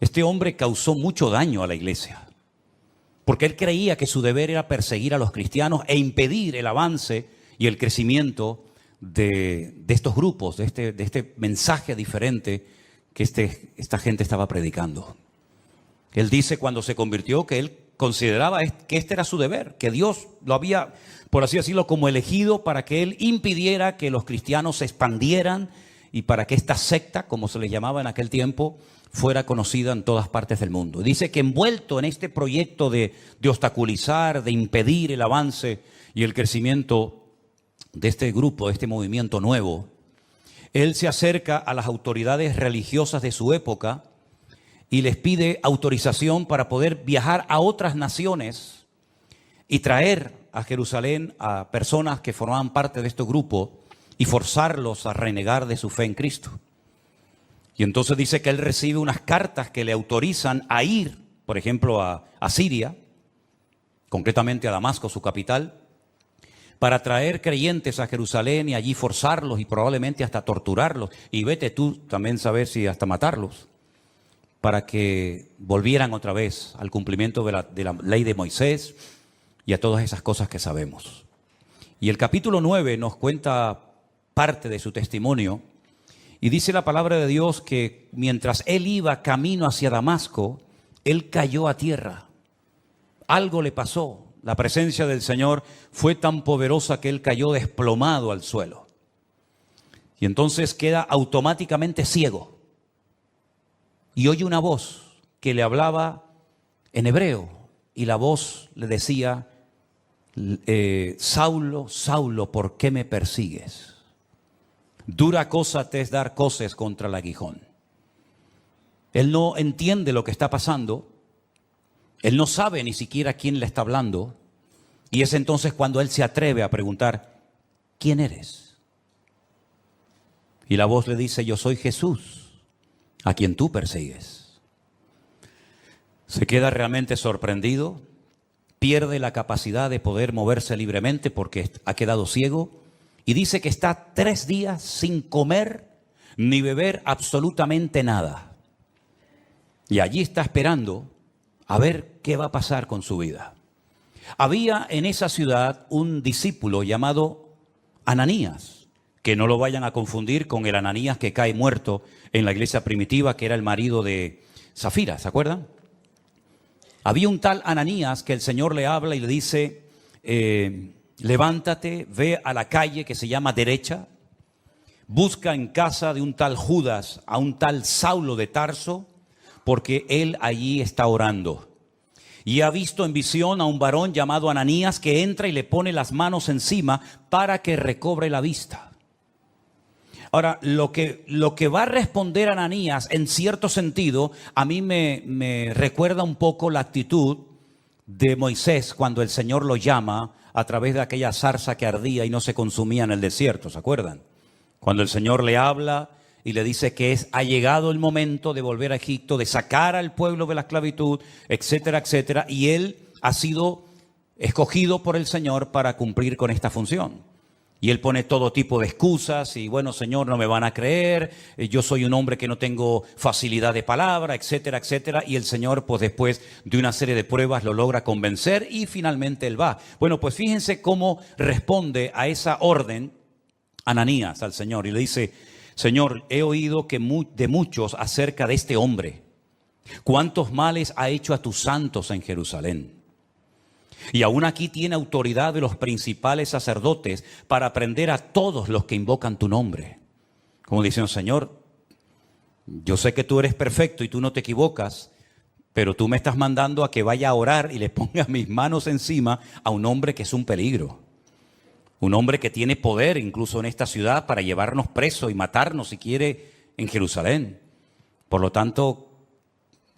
Este hombre causó mucho daño a la iglesia, porque él creía que su deber era perseguir a los cristianos e impedir el avance y el crecimiento de estos grupos, de este mensaje diferente que esta gente estaba predicando. Él dice cuando se convirtió que él consideraba que este era su deber, que Dios lo había, por así decirlo, como elegido para que él impidiera que los cristianos se expandieran y para que esta secta, como se les llamaba en aquel tiempo, fuera conocida en todas partes del mundo. Dice que envuelto en este proyecto de obstaculizar, de impedir el avance y el crecimiento de este grupo, de este movimiento nuevo, él se acerca a las autoridades religiosas de su época y les pide autorización para poder viajar a otras naciones y traer a Jerusalén a personas que formaban parte de este grupo y forzarlos a renegar de su fe en Cristo. Y entonces dice que él recibe unas cartas que le autorizan a ir, por ejemplo, a Siria, concretamente a Damasco, su capital, para traer creyentes a Jerusalén y allí forzarlos y probablemente hasta torturarlos. Y vete tú también saber si hasta matarlos, para que volvieran otra vez al cumplimiento de la ley de Moisés y a todas esas cosas que sabemos. Y el capítulo 9 nos cuenta parte de su testimonio y dice la palabra de Dios que mientras él iba camino hacia Damasco, él cayó a tierra. Algo le pasó. La presencia del Señor fue tan poderosa que él cayó desplomado al suelo. Y entonces queda automáticamente ciego. Y oye una voz que le hablaba en hebreo. Y la voz le decía, Saulo, Saulo, ¿por qué me persigues? Dura cosa te es dar coces contra el aguijón. Él no entiende lo que está pasando. Él no sabe ni siquiera quién le está hablando. Y es entonces cuando él se atreve a preguntar, ¿quién eres? Y la voz le dice, yo soy Jesús, a quien tú persigues. Se queda realmente sorprendido, pierde la capacidad de poder moverse libremente porque ha quedado ciego. Y dice que está 3 días sin comer ni beber absolutamente nada. Y allí está esperando a ver qué va a pasar con su vida. Había en esa ciudad un discípulo llamado Ananías, que no lo vayan a confundir con el Ananías que cae muerto en la iglesia primitiva, que era el marido de Zafira, ¿se acuerdan? Había un tal Ananías que el Señor le habla y le dice, levántate, ve a la calle que se llama Derecha, busca en casa de un tal Judas a un tal Saulo de Tarso, porque él allí está orando. Y ha visto en visión a un varón llamado Ananías que entra y le pone las manos encima para que recobre la vista. Ahora, lo que va a responder Ananías, en cierto sentido, a mí me recuerda un poco la actitud de Moisés cuando el Señor lo llama a través de aquella zarza que ardía y no se consumía en el desierto, ¿se acuerdan? Cuando el Señor le habla y le dice que ha llegado el momento de volver a Egipto, de sacar al pueblo de la esclavitud, etcétera, etcétera. Y él ha sido escogido por el Señor para cumplir con esta función. Y él pone todo tipo de excusas y bueno, Señor, no me van a creer, yo soy un hombre que no tengo facilidad de palabra, etcétera, etcétera. Y el Señor, pues después de una serie de pruebas, lo logra convencer y finalmente él va. Bueno, pues fíjense cómo responde a esa orden Ananías al Señor y le dice, Señor, he oído de muchos acerca de este hombre. ¿Cuántos males ha hecho a tus santos en Jerusalén? Y aún aquí tiene autoridad de los principales sacerdotes para prender a todos los que invocan tu nombre. Como diciendo, Señor, yo sé que tú eres perfecto y tú no te equivocas, pero tú me estás mandando a que vaya a orar y le ponga mis manos encima a un hombre que es un peligro. Un hombre que tiene poder incluso en esta ciudad para llevarnos presos y matarnos si quiere en Jerusalén. Por lo tanto,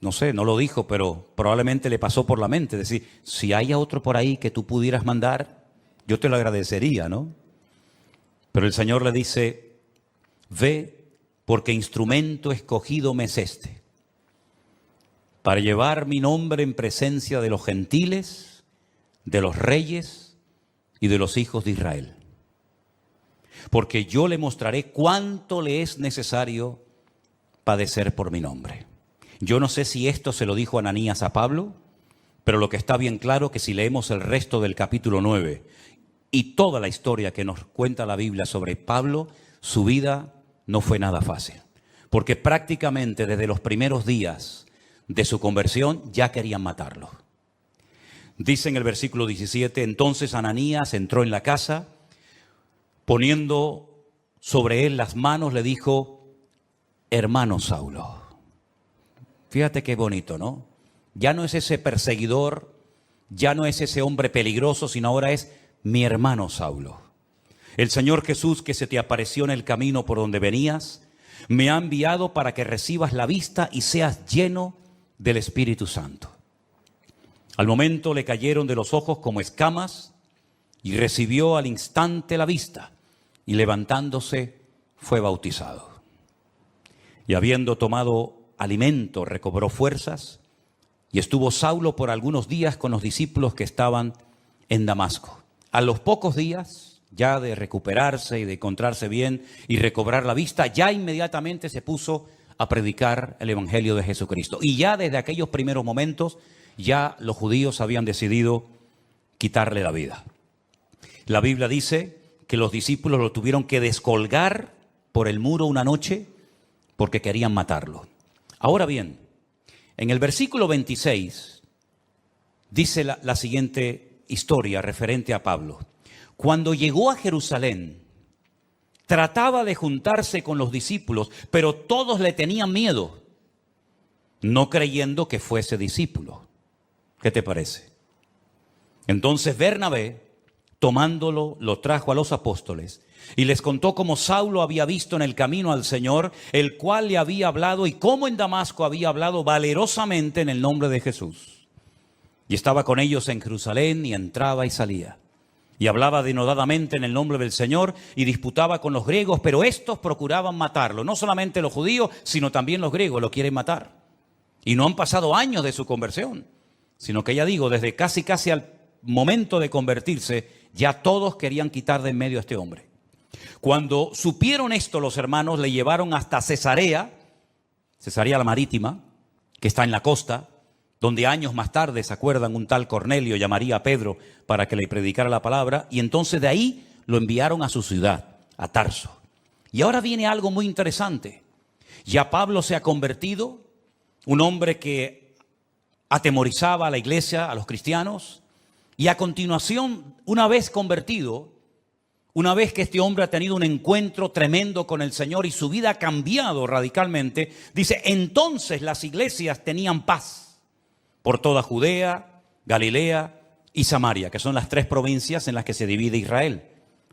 no sé, no lo dijo, pero probablemente le pasó por la mente. Es decir, si hay otro por ahí que tú pudieras mandar, yo te lo agradecería, ¿no? Pero el Señor le dice, ve, porque instrumento escogido me es este, para llevar mi nombre en presencia de los gentiles, de los reyes y de los hijos de Israel. Porque yo le mostraré cuánto le es necesario padecer por mi nombre. Yo no sé si esto se lo dijo Ananías a Pablo, pero lo que está bien claro que si leemos el resto del capítulo 9 y toda la historia que nos cuenta la Biblia sobre Pablo, su vida no fue nada fácil. Porque prácticamente desde los primeros días de su conversión ya querían matarlo. Dice en el versículo 17, entonces Ananías entró en la casa, poniendo sobre él las manos, le dijo, hermano Saulo. Fíjate qué bonito, ¿no? Ya no es ese perseguidor, ya no es ese hombre peligroso, sino ahora es mi hermano Saulo. El Señor Jesús que se te apareció en el camino por donde venías, me ha enviado para que recibas la vista y seas lleno del Espíritu Santo. Al momento le cayeron de los ojos como escamas y recibió al instante la vista y levantándose fue bautizado. Y habiendo tomado alimento recobró fuerzas y estuvo Saulo por algunos días con los discípulos que estaban en Damasco. A los pocos días ya de recuperarse y de encontrarse bien y recobrar la vista, ya inmediatamente se puso a predicar el Evangelio de Jesucristo. Y ya desde aquellos primeros momentos, ya los judíos habían decidido quitarle la vida. La Biblia dice que los discípulos lo tuvieron que descolgar por el muro una noche porque querían matarlo. Ahora bien, en el versículo 26 dice la siguiente historia referente a Pablo. Cuando llegó a Jerusalén, trataba de juntarse con los discípulos, pero todos le tenían miedo, no creyendo que fuese discípulo. ¿Qué te parece? Entonces Bernabé, tomándolo, lo trajo a los apóstoles y les contó cómo Saulo había visto en el camino al Señor, el cual le había hablado, y cómo en Damasco había hablado valerosamente en el nombre de Jesús. Y estaba con ellos en Jerusalén y entraba y salía. Y hablaba denodadamente en el nombre del Señor y disputaba con los griegos, pero estos procuraban matarlo. No solamente los judíos, sino también los griegos lo quieren matar. Y no han pasado años de su conversión, sino que ya digo, desde casi al momento de convertirse, ya todos querían quitar de en medio a este hombre. Cuando supieron esto, los hermanos le llevaron hasta Cesarea la Marítima, que está en la costa, donde años más tarde, ¿se acuerdan? Un tal Cornelio llamaría a Pedro para que le predicara la palabra, y entonces de ahí lo enviaron a su ciudad, a Tarso. Y ahora viene algo muy interesante. Ya Pablo se ha convertido, un hombre que atemorizaba a la iglesia, a los cristianos, y a continuación, una vez convertido, una vez que este hombre ha tenido un encuentro tremendo con el Señor y su vida ha cambiado radicalmente, dice, entonces las iglesias tenían paz por toda Judea, Galilea y Samaria, que son las tres provincias en las que se divide Israel.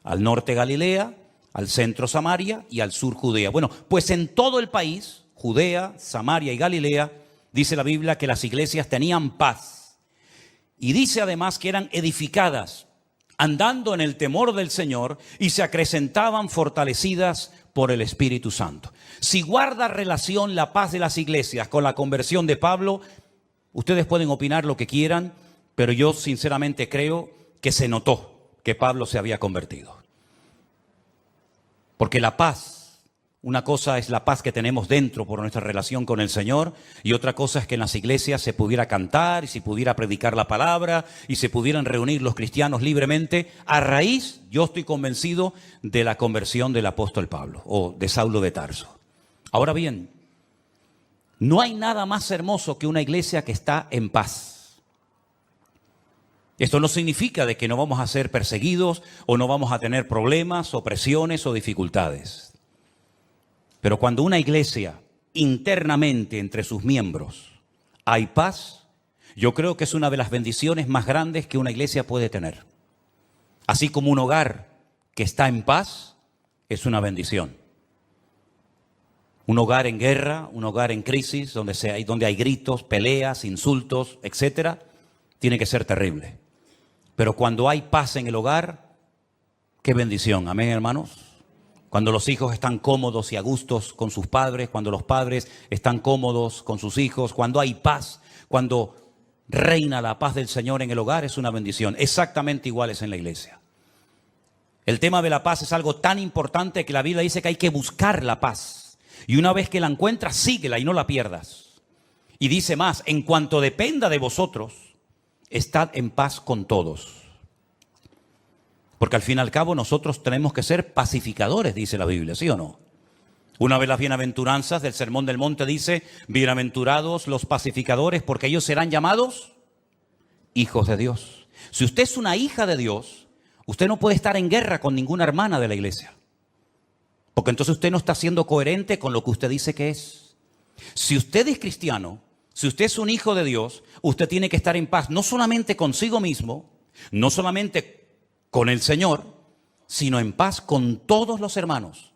Al norte Galilea, al centro Samaria y al sur Judea. Bueno, pues en todo el país, Judea, Samaria y Galilea, dice la Biblia que las iglesias tenían paz. Y dice además que eran edificadas, andando en el temor del Señor, y se acrecentaban fortalecidas por el Espíritu Santo. Si guarda relación la paz de las iglesias con la conversión de Pablo, ustedes pueden opinar lo que quieran, pero yo sinceramente creo que se notó que Pablo se había convertido. Porque la paz, una cosa es la paz que tenemos dentro por nuestra relación con el Señor, y otra cosa es que en las iglesias se pudiera cantar y se pudiera predicar la palabra y se pudieran reunir los cristianos libremente a raíz, yo estoy convencido, de la conversión del apóstol Pablo o de Saulo de Tarso. Ahora bien, no hay nada más hermoso que una iglesia que está en paz. Esto no significa de que no vamos a ser perseguidos o no vamos a tener problemas, opresiones o dificultades. Pero cuando una iglesia internamente entre sus miembros hay paz, yo creo que es una de las bendiciones más grandes que una iglesia puede tener. Así como un hogar que está en paz es una bendición. Un hogar en guerra, un hogar en crisis, donde hay gritos, peleas, insultos, etcétera, tiene que ser terrible. Pero cuando hay paz en el hogar, qué bendición. Amén, hermanos. Cuando los hijos están cómodos y a gustos con sus padres, cuando los padres están cómodos con sus hijos, cuando hay paz, cuando reina la paz del Señor en el hogar, es una bendición. Exactamente igual es en la iglesia. El tema de la paz es algo tan importante que la Biblia dice que hay que buscar la paz. Y una vez que la encuentras, síguela y no la pierdas. Y dice más, en cuanto dependa de vosotros, estad en paz con todos. Porque al fin y al cabo nosotros tenemos que ser pacificadores, dice la Biblia, ¿sí o no? Una de las bienaventuranzas del Sermón del Monte dice, bienaventurados los pacificadores, porque ellos serán llamados hijos de Dios. Si usted es una hija de Dios, usted no puede estar en guerra con ninguna hermana de la iglesia. Porque entonces usted no está siendo coherente con lo que usted dice que es. Si usted es cristiano, si usted es un hijo de Dios, usted tiene que estar en paz, no solamente consigo mismo, no solamente con el Señor, sino en paz con todos los hermanos.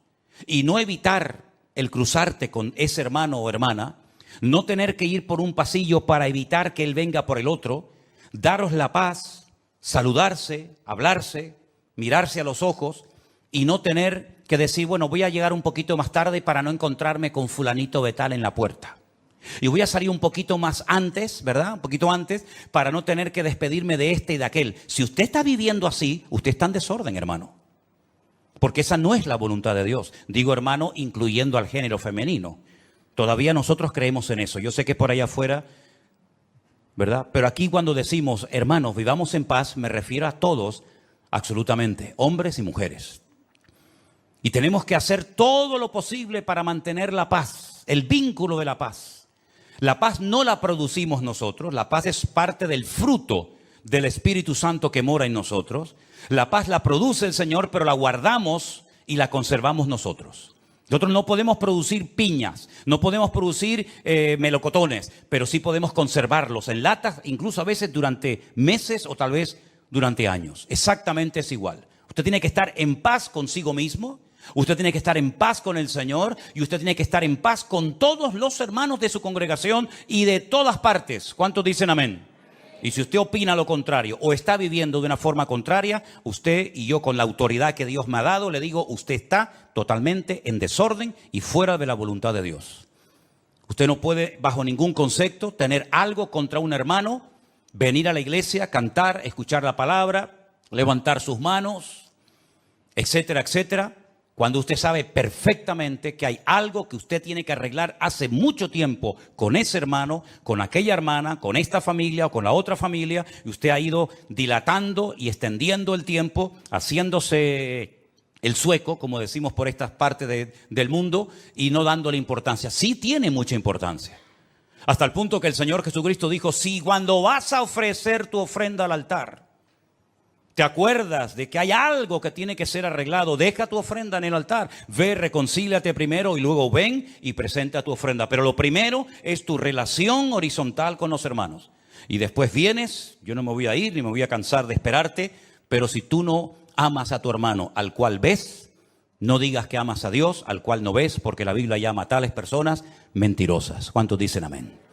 Y no evitar el cruzarte con ese hermano o hermana, no tener que ir por un pasillo para evitar que él venga por el otro, daros la paz, saludarse, hablarse, mirarse a los ojos y no tener que decir, bueno, voy a llegar un poquito más tarde para no encontrarme con fulanito de tal en la puerta. Y voy a salir un poquito más antes, ¿verdad? Un poquito antes, para no tener que despedirme de este y de aquel. Si usted está viviendo así, usted está en desorden, hermano. Porque esa no es la voluntad de Dios. Digo, hermano, incluyendo al género femenino. Todavía nosotros creemos en eso. Yo sé que por allá afuera, ¿verdad? Pero aquí cuando decimos, hermanos, vivamos en paz, me refiero a todos, absolutamente, hombres y mujeres. Y tenemos que hacer todo lo posible para mantener la paz, el vínculo de la paz. La paz no la producimos nosotros, la paz es parte del fruto del Espíritu Santo que mora en nosotros. La paz la produce el Señor, pero la guardamos y la conservamos nosotros. Nosotros no podemos producir piñas, no podemos producir melocotones, pero sí podemos conservarlos en latas, incluso a veces durante meses o tal vez durante años. Exactamente es igual. Usted tiene que estar en paz consigo mismo. Usted tiene que estar en paz con el Señor y usted tiene que estar en paz con todos los hermanos de su congregación y de todas partes. ¿Cuántos dicen amén? Y si usted opina lo contrario o está viviendo de una forma contraria, usted y yo con la autoridad que Dios me ha dado, le digo, usted está totalmente en desorden y fuera de la voluntad de Dios. Usted no puede bajo ningún concepto tener algo contra un hermano, venir a la iglesia, cantar, escuchar la palabra, levantar sus manos, etcétera, etcétera. Cuando usted sabe perfectamente que hay algo que usted tiene que arreglar hace mucho tiempo con ese hermano, con aquella hermana, con esta familia o con la otra familia, y usted ha ido dilatando y extendiendo el tiempo, haciéndose el sueco, como decimos por estas partes del mundo, y no dándole importancia. Sí tiene mucha importancia. Hasta el punto que el Señor Jesucristo dijo, si cuando vas a ofrecer tu ofrenda al altar, ¿te acuerdas de que hay algo que tiene que ser arreglado? Deja tu ofrenda en el altar. Ve, reconcíliate primero y luego ven y presenta tu ofrenda. Pero lo primero es tu relación horizontal con los hermanos. Y después vienes, yo no me voy a ir ni me voy a cansar de esperarte, pero si tú no amas a tu hermano al cual ves, no digas que amas a Dios al cual no ves, porque la Biblia llama a tales personas mentirosas. ¿Cuántos dicen amén?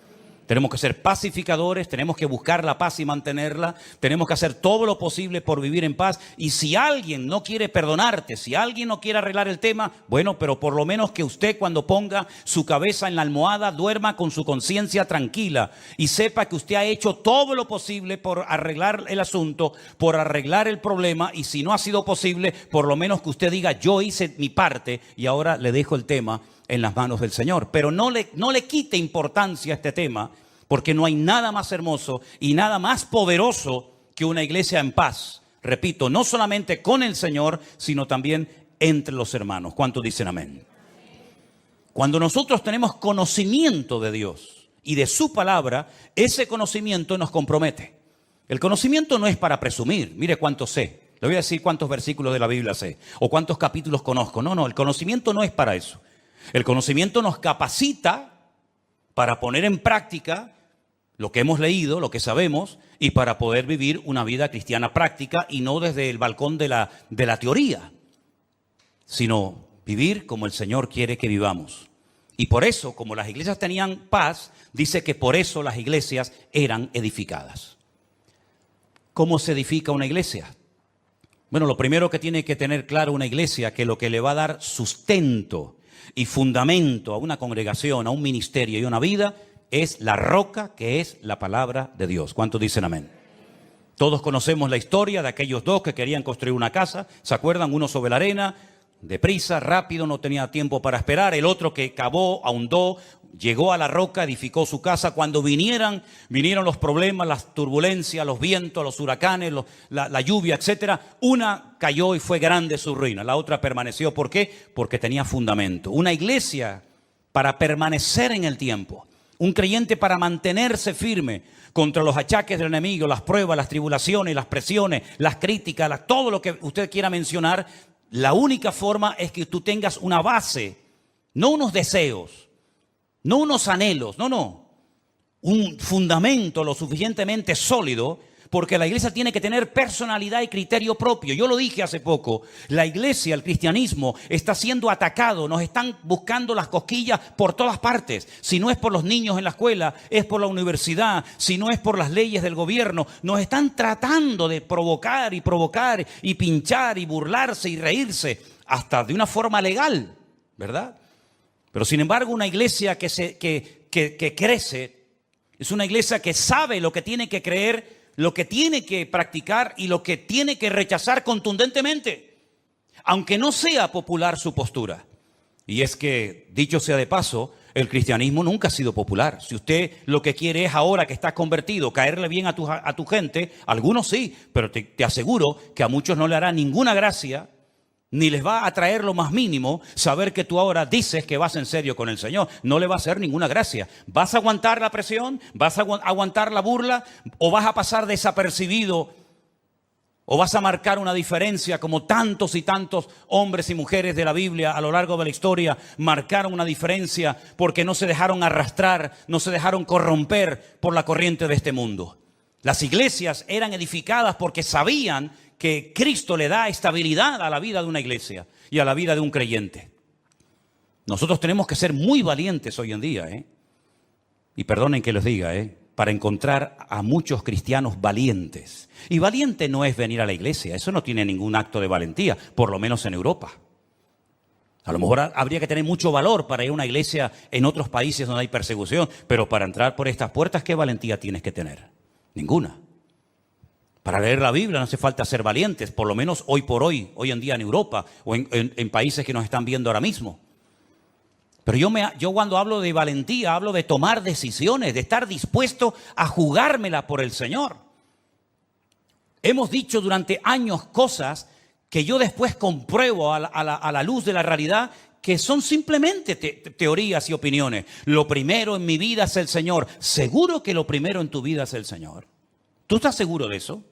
Tenemos que ser pacificadores, tenemos que buscar la paz y mantenerla, tenemos que hacer todo lo posible por vivir en paz. Y si alguien no quiere perdonarte, si alguien no quiere arreglar el tema, bueno, pero por lo menos que usted cuando ponga su cabeza en la almohada duerma con su conciencia tranquila y sepa que usted ha hecho todo lo posible por arreglar el asunto, por arreglar el problema, y si no ha sido posible, por lo menos que usted diga, yo hice mi parte y ahora le dejo el tema en las manos del Señor. Pero no le quite importancia a este tema, porque no hay nada más hermoso y nada más poderoso que una iglesia en paz. Repito, no solamente con el Señor, sino también entre los hermanos. ¿Cuántos dicen amén? Cuando nosotros tenemos conocimiento de Dios y de su palabra, ese conocimiento nos compromete. El conocimiento no es para presumir. Mire cuánto sé. Le voy a decir cuántos versículos de la Biblia sé o cuántos capítulos conozco. No, el conocimiento no es para eso. El conocimiento nos capacita para poner en práctica lo que hemos leído, lo que sabemos, y para poder vivir una vida cristiana práctica y no desde el balcón de la teoría, sino vivir como el Señor quiere que vivamos. Y por eso, como las iglesias tenían paz, dice que por eso las iglesias eran edificadas. ¿Cómo se edifica una iglesia? Bueno, lo primero que tiene que tener claro una iglesia, que lo que le va a dar sustento y fundamento a una congregación, a un ministerio y a una vida, es la roca que es la palabra de Dios. ¿Cuántos dicen amén? Todos conocemos la historia de aquellos dos que querían construir una casa. ¿Se acuerdan? Uno sobre la arena, deprisa, rápido, no tenía tiempo para esperar. El otro que cavó, ahondó, llegó a la roca, edificó su casa. Cuando vinieron los problemas, las turbulencias, los vientos, los huracanes, la lluvia, etcétera, una cayó y fue grande su ruina. La otra permaneció. ¿Por qué? Porque tenía fundamento. Una iglesia para permanecer en el tiempo. Un creyente para mantenerse firme contra los achaques del enemigo, las pruebas, las tribulaciones, las presiones, las críticas, todo lo que usted quiera mencionar. La única forma es que tú tengas una base, no unos deseos, no unos anhelos, no. Un fundamento lo suficientemente sólido, porque la iglesia tiene que tener personalidad y criterio propio. Yo lo dije hace poco, la iglesia, el cristianismo, está siendo atacado, nos están buscando las cosquillas por todas partes. Si no es por los niños en la escuela, es por la universidad, si no es por las leyes del gobierno, nos están tratando de provocar y pinchar y burlarse y reírse, hasta de una forma legal, ¿verdad? Pero sin embargo, una iglesia que crece es una iglesia que sabe lo que tiene que creer, lo que tiene que practicar y lo que tiene que rechazar contundentemente, aunque no sea popular su postura. Y es que, dicho sea de paso, el cristianismo nunca ha sido popular. Si usted lo que quiere es ahora que estás convertido, caerle bien a tu gente, algunos sí, pero te aseguro que a muchos no le hará ninguna gracia, ni les va a traer lo más mínimo saber que tú ahora dices que vas en serio con el Señor. No le va a hacer ninguna gracia. ¿Vas a aguantar la presión? ¿Vas a aguantar la burla? ¿O vas a pasar desapercibido? ¿O vas a marcar una diferencia como tantos y tantos hombres y mujeres de la Biblia a lo largo de la historia marcaron una diferencia porque no se dejaron arrastrar, no se dejaron corromper por la corriente de este mundo? Las iglesias eran edificadas porque sabían que Cristo le da estabilidad a la vida de una iglesia y a la vida de un creyente. Nosotros tenemos que ser muy valientes hoy en día, y perdonen que les diga, para encontrar a muchos cristianos valientes. Y valiente no es venir a la iglesia, eso no tiene ningún acto de valentía, por lo menos en Europa. A lo mejor habría que tener mucho valor para ir a una iglesia en otros países donde hay persecución, pero para entrar por estas puertas, ¿qué valentía tienes que tener? Ninguna. Para leer la Biblia no hace falta ser valientes, por lo menos hoy por hoy, hoy en día en Europa o en países que nos están viendo ahora mismo. Pero yo cuando hablo de valentía, hablo de tomar decisiones, de estar dispuesto a jugármela por el Señor. Hemos dicho durante años cosas que yo después compruebo a la luz de la realidad, que son simplemente teorías y opiniones. Lo primero en mi vida es el Señor. ¿Seguro que lo primero en tu vida es el Señor? ¿Tú estás seguro de eso?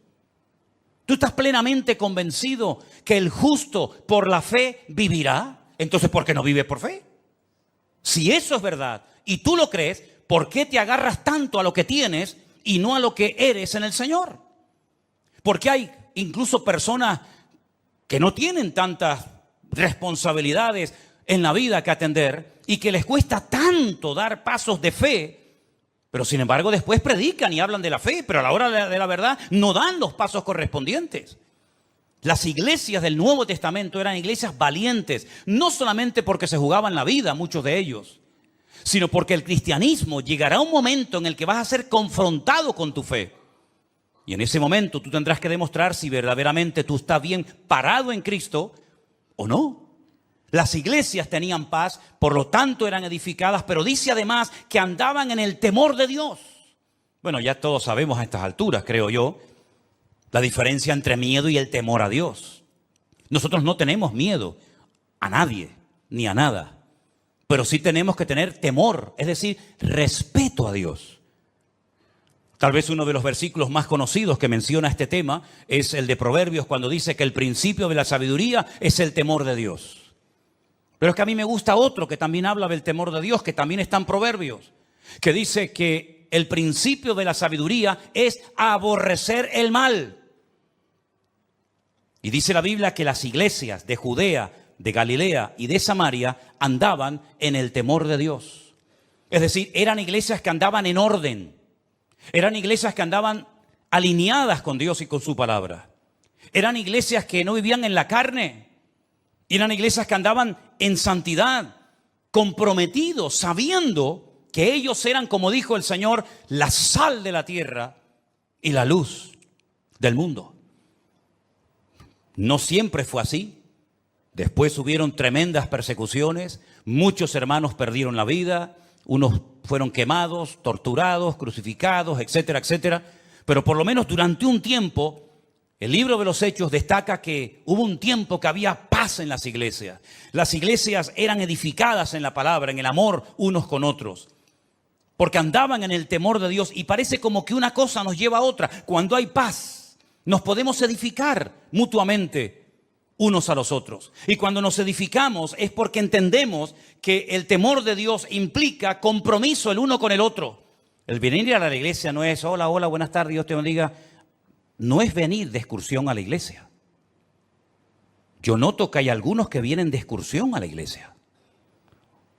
¿Tú estás plenamente convencido que el justo por la fe vivirá? Entonces, ¿por qué no vive por fe? Si eso es verdad y tú lo crees, ¿por qué te agarras tanto a lo que tienes y no a lo que eres en el Señor? Porque hay incluso personas que no tienen tantas responsabilidades en la vida que atender y que les cuesta tanto dar pasos de fe. Pero sin embargo después predican y hablan de la fe, pero a la hora de la verdad no dan los pasos correspondientes. Las iglesias del Nuevo Testamento eran iglesias valientes, no solamente porque se jugaban la vida, muchos de ellos, sino porque el cristianismo llegará un momento en el que vas a ser confrontado con tu fe. Y en ese momento tú tendrás que demostrar si verdaderamente tú estás bien parado en Cristo o no. Las iglesias tenían paz, por lo tanto eran edificadas, pero dice además que andaban en el temor de Dios. Bueno, ya todos sabemos a estas alturas, creo yo, la diferencia entre miedo y el temor a Dios. Nosotros no tenemos miedo a nadie, ni a nada, pero sí tenemos que tener temor, es decir, respeto a Dios. Tal vez uno de los versículos más conocidos que menciona este tema es el de Proverbios, cuando dice que el principio de la sabiduría es el temor de Dios. Pero es que a mí me gusta otro que también habla del temor de Dios, que también está en Proverbios, que dice que el principio de la sabiduría es aborrecer el mal. Y dice la Biblia que las iglesias de Judea, de Galilea y de Samaria andaban en el temor de Dios. Es decir, eran iglesias que andaban en orden. Eran iglesias que andaban alineadas con Dios y con su palabra. Eran iglesias que no vivían en la carne. Eran iglesias que andaban en santidad, comprometidos, sabiendo que ellos eran, como dijo el Señor, la sal de la tierra y la luz del mundo. No siempre fue así. Después hubieron tremendas persecuciones, muchos hermanos perdieron la vida, unos fueron quemados, torturados, crucificados, etcétera, etcétera. Pero por lo menos durante un tiempo, el libro de los Hechos destaca que hubo un tiempo que había paz en las iglesias. Las iglesias eran edificadas en la palabra, en el amor unos con otros, porque andaban en el temor de Dios, y parece como que una cosa nos lleva a otra. Cuando hay paz, nos podemos edificar mutuamente unos a los otros. Y cuando nos edificamos es porque entendemos que el temor de Dios implica compromiso el uno con el otro. El venir a la iglesia no es hola, hola, buenas tardes, Dios te bendiga. No es venir de excursión a la iglesia. Yo noto que hay algunos que vienen de excursión a la iglesia.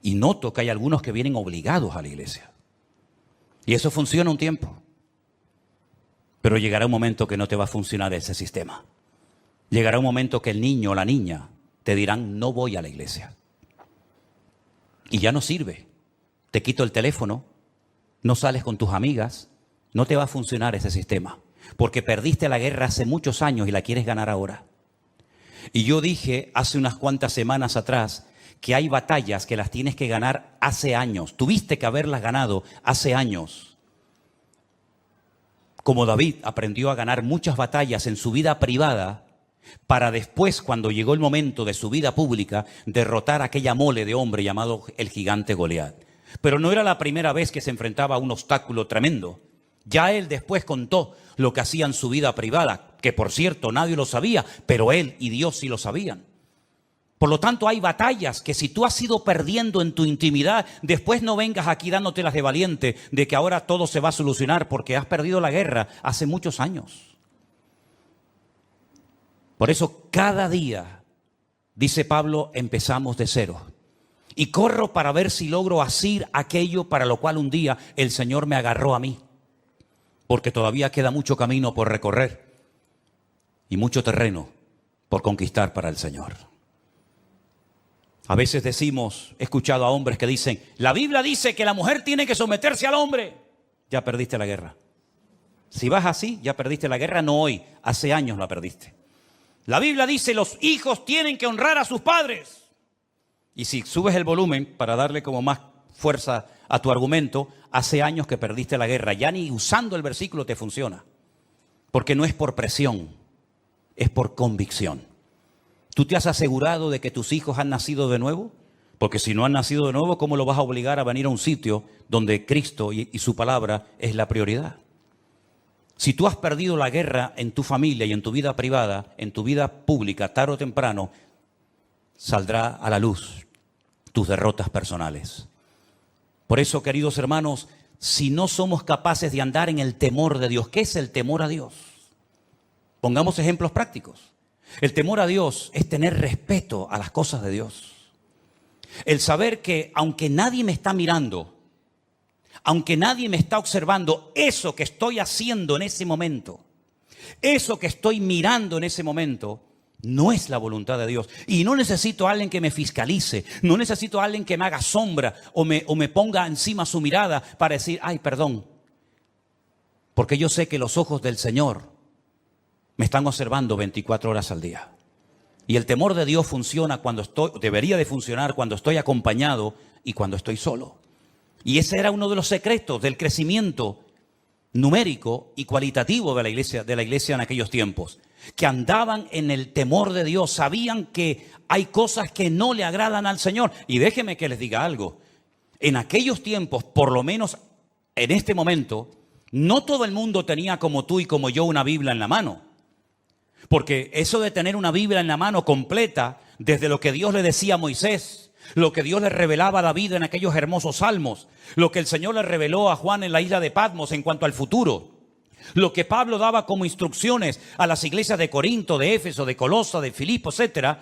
Y noto que hay algunos que vienen obligados a la iglesia. Y eso funciona un tiempo. Pero llegará un momento que no te va a funcionar ese sistema. Llegará un momento que el niño o la niña te dirán, no voy a la iglesia. Y ya no sirve. Te quito el teléfono, no sales con tus amigas, no te va a funcionar ese sistema. Porque perdiste la guerra hace muchos años y la quieres ganar ahora. Y yo dije hace unas cuantas semanas atrás que hay batallas que las tienes que ganar hace años. Tuviste que haberlas ganado hace años. Como David aprendió a ganar muchas batallas en su vida privada, para después, cuando llegó el momento de su vida pública, derrotar a aquella mole de hombre llamado el gigante Goliat. Pero no era la primera vez que se enfrentaba a un obstáculo tremendo. Ya él después contó lo que hacía en su vida privada, que por cierto nadie lo sabía, pero él y Dios sí lo sabían. Por lo tanto, hay batallas que si tú has ido perdiendo en tu intimidad, después no vengas aquí dándotelas de valiente, de que ahora todo se va a solucionar porque has perdido la guerra hace muchos años. Por eso cada día, dice Pablo, empezamos de cero. Y corro para ver si logro asir aquello para lo cual un día el Señor me agarró a mí. Porque todavía queda mucho camino por recorrer y mucho terreno por conquistar para el Señor. A veces decimos, he escuchado a hombres que dicen, la Biblia dice que la mujer tiene que someterse al hombre. Ya perdiste la guerra. Si vas así, ya perdiste la guerra, no hoy, hace años la perdiste. La Biblia dice, los hijos tienen que honrar a sus padres. Y si subes el volumen para darle como más fuerza a tu argumento, hace años que perdiste la guerra. Ya ni usando el versículo te funciona. Porque no es por presión, es por convicción. ¿Tú te has asegurado de que tus hijos han nacido de nuevo? Porque si no han nacido de nuevo, ¿cómo lo vas a obligar a venir a un sitio donde Cristo y su palabra es la prioridad? Si tú has perdido la guerra en tu familia y en tu vida privada, en tu vida pública, tarde o temprano, saldrá a la luz tus derrotas personales. Por eso, queridos hermanos, si no somos capaces de andar en el temor de Dios, ¿qué es el temor a Dios? Pongamos ejemplos prácticos. El temor a Dios es tener respeto a las cosas de Dios. El saber que aunque nadie me está mirando, aunque nadie me está observando, eso que estoy haciendo en ese momento, eso que estoy mirando en ese momento, no es la voluntad de Dios. Y no necesito a alguien que me fiscalice, no necesito a alguien que me haga sombra o me ponga encima su mirada para decir, ay, perdón. Porque yo sé que los ojos del Señor me están observando 24 horas al día. Y el temor de Dios funciona debería de funcionar cuando estoy acompañado y cuando estoy solo. Y ese era uno de los secretos del crecimiento numérico y cualitativo de la iglesia en aquellos tiempos. Que andaban en el temor de Dios, sabían que hay cosas que no le agradan al Señor. Y déjenme que les diga algo. En aquellos tiempos, por lo menos en este momento, no todo el mundo tenía como tú y como yo una Biblia en la mano. Porque eso de tener una Biblia en la mano completa, desde lo que Dios le decía a Moisés, lo que Dios le revelaba a David en aquellos hermosos salmos, lo que el Señor le reveló a Juan en la isla de Patmos en cuanto al futuro, lo que Pablo daba como instrucciones a las iglesias de Corinto, de Éfeso, de Colosa, de Filipo, etcétera.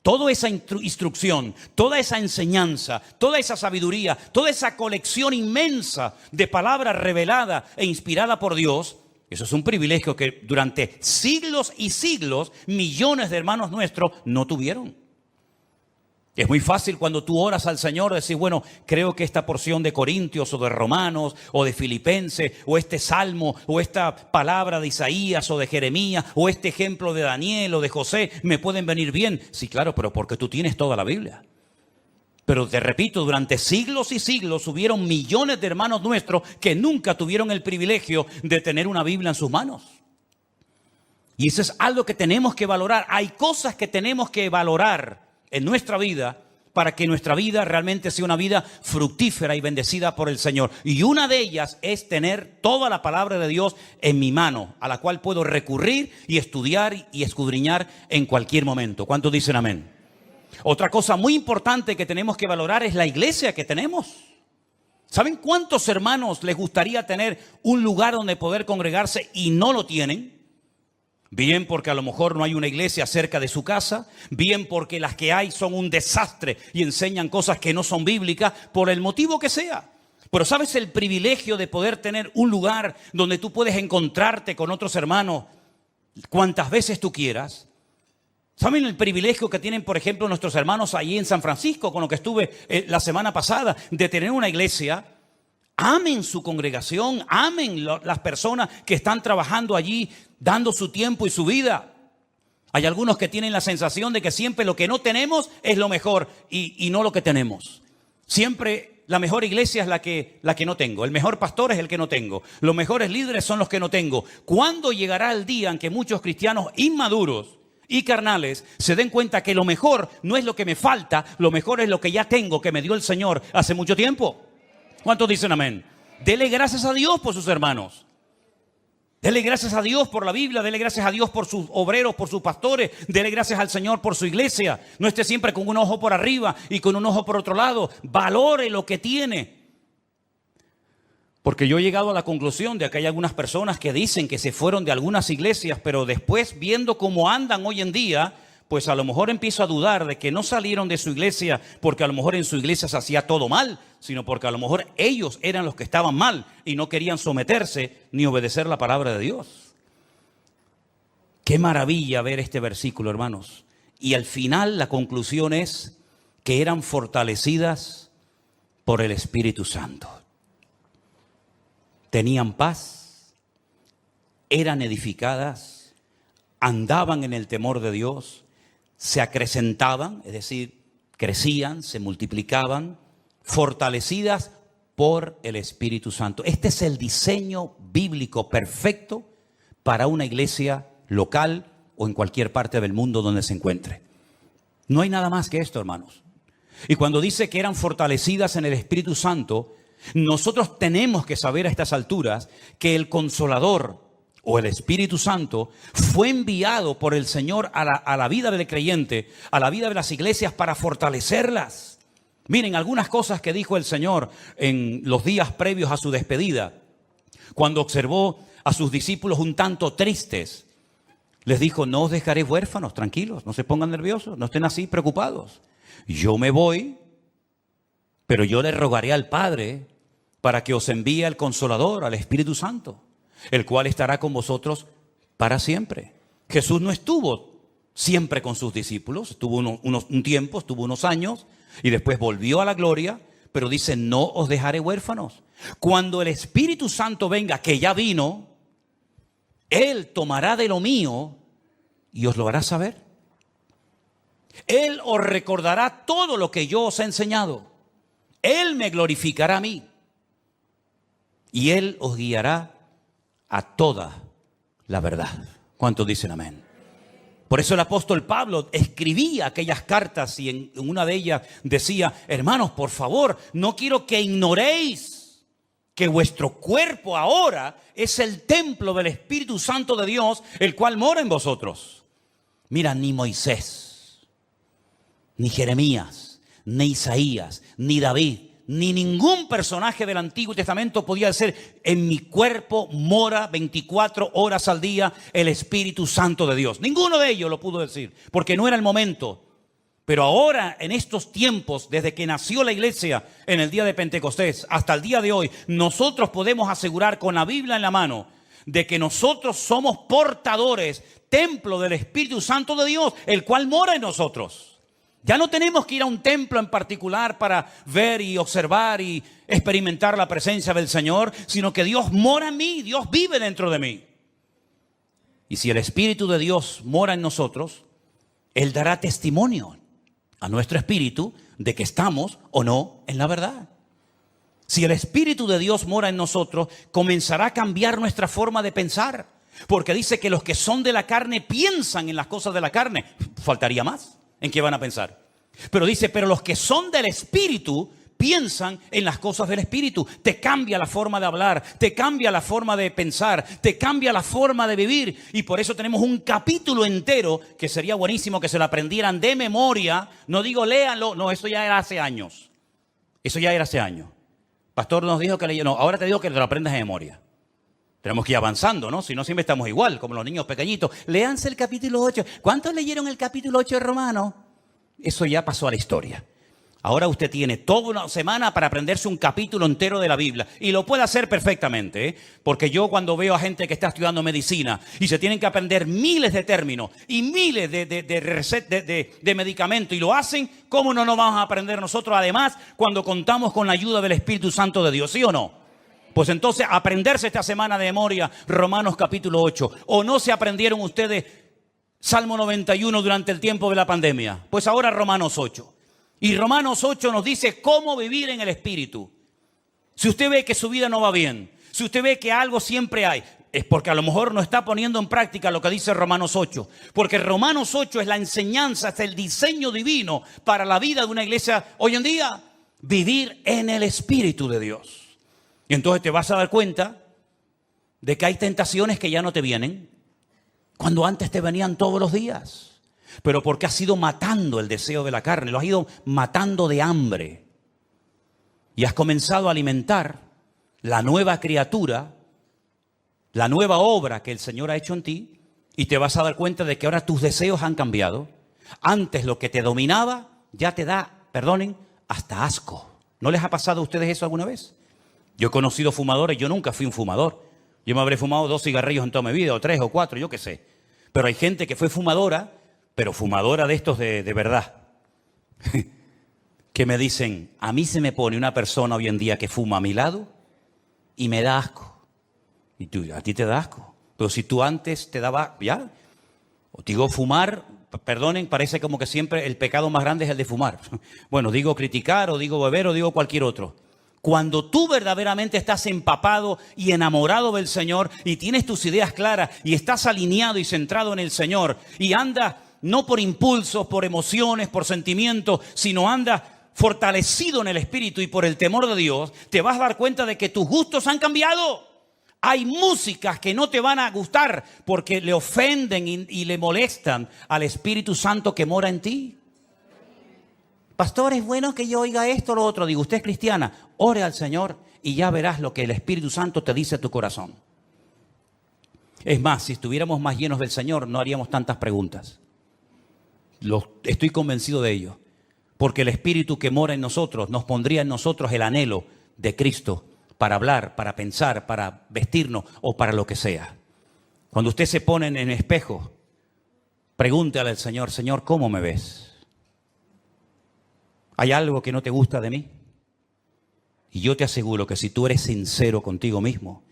Toda esa instrucción, toda esa enseñanza, toda esa sabiduría, toda esa colección inmensa de palabra revelada e inspirada por Dios, eso es un privilegio que durante siglos y siglos millones de hermanos nuestros no tuvieron. Es muy fácil cuando tú oras al Señor decir, bueno, creo que esta porción de Corintios o de Romanos o de Filipenses o este Salmo o esta palabra de Isaías o de Jeremías o este ejemplo de Daniel o de José me pueden venir bien. Sí, claro, pero porque tú tienes toda la Biblia. Pero te repito, durante siglos y siglos hubieron millones de hermanos nuestros que nunca tuvieron el privilegio de tener una Biblia en sus manos. Y eso es algo que tenemos que valorar. Hay cosas que tenemos que valorar en nuestra vida para que nuestra vida realmente sea una vida fructífera y bendecida por el Señor. Y una de ellas es tener toda la palabra de Dios en mi mano, a la cual puedo recurrir y estudiar y escudriñar en cualquier momento. ¿Cuántos dicen amén? Otra cosa muy importante que tenemos que valorar es la iglesia que tenemos. ¿Saben cuántos hermanos les gustaría tener un lugar donde poder congregarse y no lo tienen? Bien porque a lo mejor no hay una iglesia cerca de su casa, bien porque las que hay son un desastre y enseñan cosas que no son bíblicas, por el motivo que sea. Pero ¿sabes el privilegio de poder tener un lugar donde tú puedes encontrarte con otros hermanos cuantas veces tú quieras? ¿Saben el privilegio que tienen, por ejemplo, nuestros hermanos allí en San Francisco, con lo que estuve la semana pasada, de tener una iglesia? Amen su congregación, amen las personas que están trabajando allí, dando su tiempo y su vida. Hay algunos que tienen la sensación de que siempre lo que no tenemos es lo mejor y no lo que tenemos. Siempre la mejor iglesia es la que no tengo. El mejor pastor es el que no tengo. Los mejores líderes son los que no tengo. ¿Cuándo llegará el día en que muchos cristianos inmaduros y carnales se den cuenta que lo mejor no es lo que me falta, lo mejor es lo que ya tengo, que me dio el Señor hace mucho tiempo? ¿Cuántos dicen amén? Dele gracias a Dios por sus hermanos. Dele gracias a Dios por la Biblia, dele gracias a Dios por sus obreros, por sus pastores, dele gracias al Señor por su iglesia. No esté siempre con un ojo por arriba y con un ojo por otro lado. Valore lo que tiene. Porque yo he llegado a la conclusión de que hay algunas personas que dicen que se fueron de algunas iglesias, pero después viendo cómo andan hoy en día, pues a lo mejor empiezo a dudar de que no salieron de su iglesia porque a lo mejor en su iglesia se hacía todo mal, sino porque a lo mejor ellos eran los que estaban mal y no querían someterse ni obedecer la palabra de Dios. Qué maravilla ver este versículo, hermanos. Y al final la conclusión es que eran fortalecidas por el Espíritu Santo. Tenían paz, eran edificadas, andaban en el temor de Dios, se acrecentaban, es decir, crecían, se multiplicaban, fortalecidas por el Espíritu Santo. Este es el diseño bíblico perfecto para una iglesia local o en cualquier parte del mundo donde se encuentre. No hay nada más que esto, hermanos. Y cuando dice que eran fortalecidas en el Espíritu Santo, nosotros tenemos que saber a estas alturas que el Consolador o el Espíritu Santo fue enviado por el Señor a la vida del creyente, a la vida de las iglesias para fortalecerlas. Miren algunas cosas que dijo el Señor en los días previos a su despedida, cuando observó a sus discípulos un tanto tristes. Les dijo: no os dejaré huérfanos, tranquilos, no se pongan nerviosos, no estén así preocupados. Yo me voy, pero yo le rogaré al Padre para que os envíe al Consolador, al Espíritu Santo, el cual estará con vosotros para siempre. Jesús no estuvo siempre con sus discípulos, estuvo un tiempo, estuvo unos años y después volvió a la gloria, pero dice: no os dejaré huérfanos. Cuando el Espíritu Santo venga, que ya vino, Él tomará de lo mío y os lo hará saber. Él os recordará todo lo que yo os he enseñado. Él me glorificará a mí y Él os guiará a toda la verdad. ¿Cuántos dicen amén? Por eso el apóstol Pablo escribía aquellas cartas y en una de ellas decía: hermanos, por favor, no quiero que ignoréis que vuestro cuerpo ahora es el templo del Espíritu Santo de Dios, el cual mora en vosotros. Mira, ni Moisés, ni Jeremías, ni Isaías, ni David, ni ningún personaje del Antiguo Testamento podía decir: en mi cuerpo mora 24 horas al día el Espíritu Santo de Dios. Ninguno de ellos lo pudo decir, porque no era el momento. Pero ahora, en estos tiempos, desde que nació la iglesia en el día de Pentecostés hasta el día de hoy, nosotros podemos asegurar con la Biblia en la mano de que nosotros somos portadores, templo del Espíritu Santo de Dios, el cual mora en nosotros. Ya no tenemos que ir a un templo en particular para ver y observar y experimentar la presencia del Señor, sino que Dios mora en mí, Dios vive dentro de mí. Y si el Espíritu de Dios mora en nosotros, Él dará testimonio. a nuestro espíritu de que estamos o no en la verdad. Si el Espíritu de Dios mora en nosotros, comenzará a cambiar nuestra forma de pensar. Porque dice que los que son de la carne piensan en las cosas de la carne. Faltaría más. ¿En qué van a pensar? Pero dice, pero los que son del Espíritu piensan en las cosas del Espíritu. Te cambia la forma de hablar, te cambia la forma de pensar, te cambia la forma de vivir. Y por eso tenemos un capítulo entero que sería buenísimo que se lo aprendieran de memoria. No digo léanlo, no, eso ya era hace años. Eso ya era hace años. Pastor nos dijo que no, ahora te digo que te lo aprendas de memoria. Tenemos que ir avanzando, ¿no? Si no, siempre estamos igual, como los niños pequeñitos. Léanse el capítulo 8. ¿Cuántos leyeron el capítulo 8 de Romanos? Eso ya pasó a la historia. Ahora usted tiene toda una semana para aprenderse un capítulo entero de la Biblia. Y lo puede hacer perfectamente, ¿eh? Porque yo cuando veo a gente que está estudiando medicina y se tienen que aprender miles de términos y miles de medicamentos y lo hacen, ¿cómo no nos vamos a aprender nosotros? Además, cuando contamos con la ayuda del Espíritu Santo de Dios, ¿sí o no? Pues entonces aprenderse esta semana de memoria Romanos capítulo 8. ¿O no se aprendieron ustedes Salmo 91 durante el tiempo de la pandemia? Pues ahora Romanos 8. Y Romanos 8 nos dice cómo vivir en el Espíritu. Si usted ve que su vida no va bien, si usted ve que algo siempre hay, es porque a lo mejor no está poniendo en práctica lo que dice Romanos 8. Porque Romanos 8 es la enseñanza, es el diseño divino para la vida de una iglesia hoy en día. Vivir en el Espíritu de Dios. Y entonces te vas a dar cuenta de que hay tentaciones que ya no te vienen, cuando antes te venían todos los días. Pero porque has ido matando el deseo de la carne, lo has ido matando de hambre. Y has comenzado a alimentar la nueva criatura, la nueva obra que el Señor ha hecho en ti. Y te vas a dar cuenta de que ahora tus deseos han cambiado. Antes lo que te dominaba ya te da, perdonen, hasta asco. ¿No les ha pasado a ustedes eso alguna vez? Yo he conocido fumadores, yo nunca fui un fumador. Yo me habré fumado 2 cigarrillos en toda mi vida, o 3 o 4, yo qué sé. Pero hay gente que fue fumadora, pero fumadora de estos de verdad. Que me dicen, a mí se me pone una persona hoy en día que fuma a mi lado y me da asco. Y tú, a ti te da asco. Pero si tú antes te daba, ya. O digo fumar, perdonen, parece como que siempre el pecado más grande es el de fumar. Bueno, digo criticar, o digo beber, o digo cualquier otro. Cuando tú verdaderamente estás empapado y enamorado del Señor y tienes tus ideas claras y estás alineado y centrado en el Señor y andas no por impulsos, por emociones, por sentimientos, sino andas fortalecido en el Espíritu y por el temor de Dios, te vas a dar cuenta de que tus gustos han cambiado. Hay músicas que no te van a gustar porque le ofenden y le molestan al Espíritu Santo que mora en ti. Pastor, es bueno que yo oiga esto o lo otro. Digo, usted es cristiana, ore al Señor y ya verás lo que el Espíritu Santo te dice a tu corazón. Es más, si estuviéramos más llenos del Señor, no haríamos tantas preguntas. Estoy convencido de ello. Porque el Espíritu que mora en nosotros nos pondría en nosotros el anhelo de Cristo para hablar, para pensar, para vestirnos o para lo que sea. Cuando usted se pone en el espejo, pregúntale al Señor, Señor, ¿cómo me ves? ¿Hay algo que no te gusta de mí? Y yo te aseguro que si tú eres sincero contigo mismo,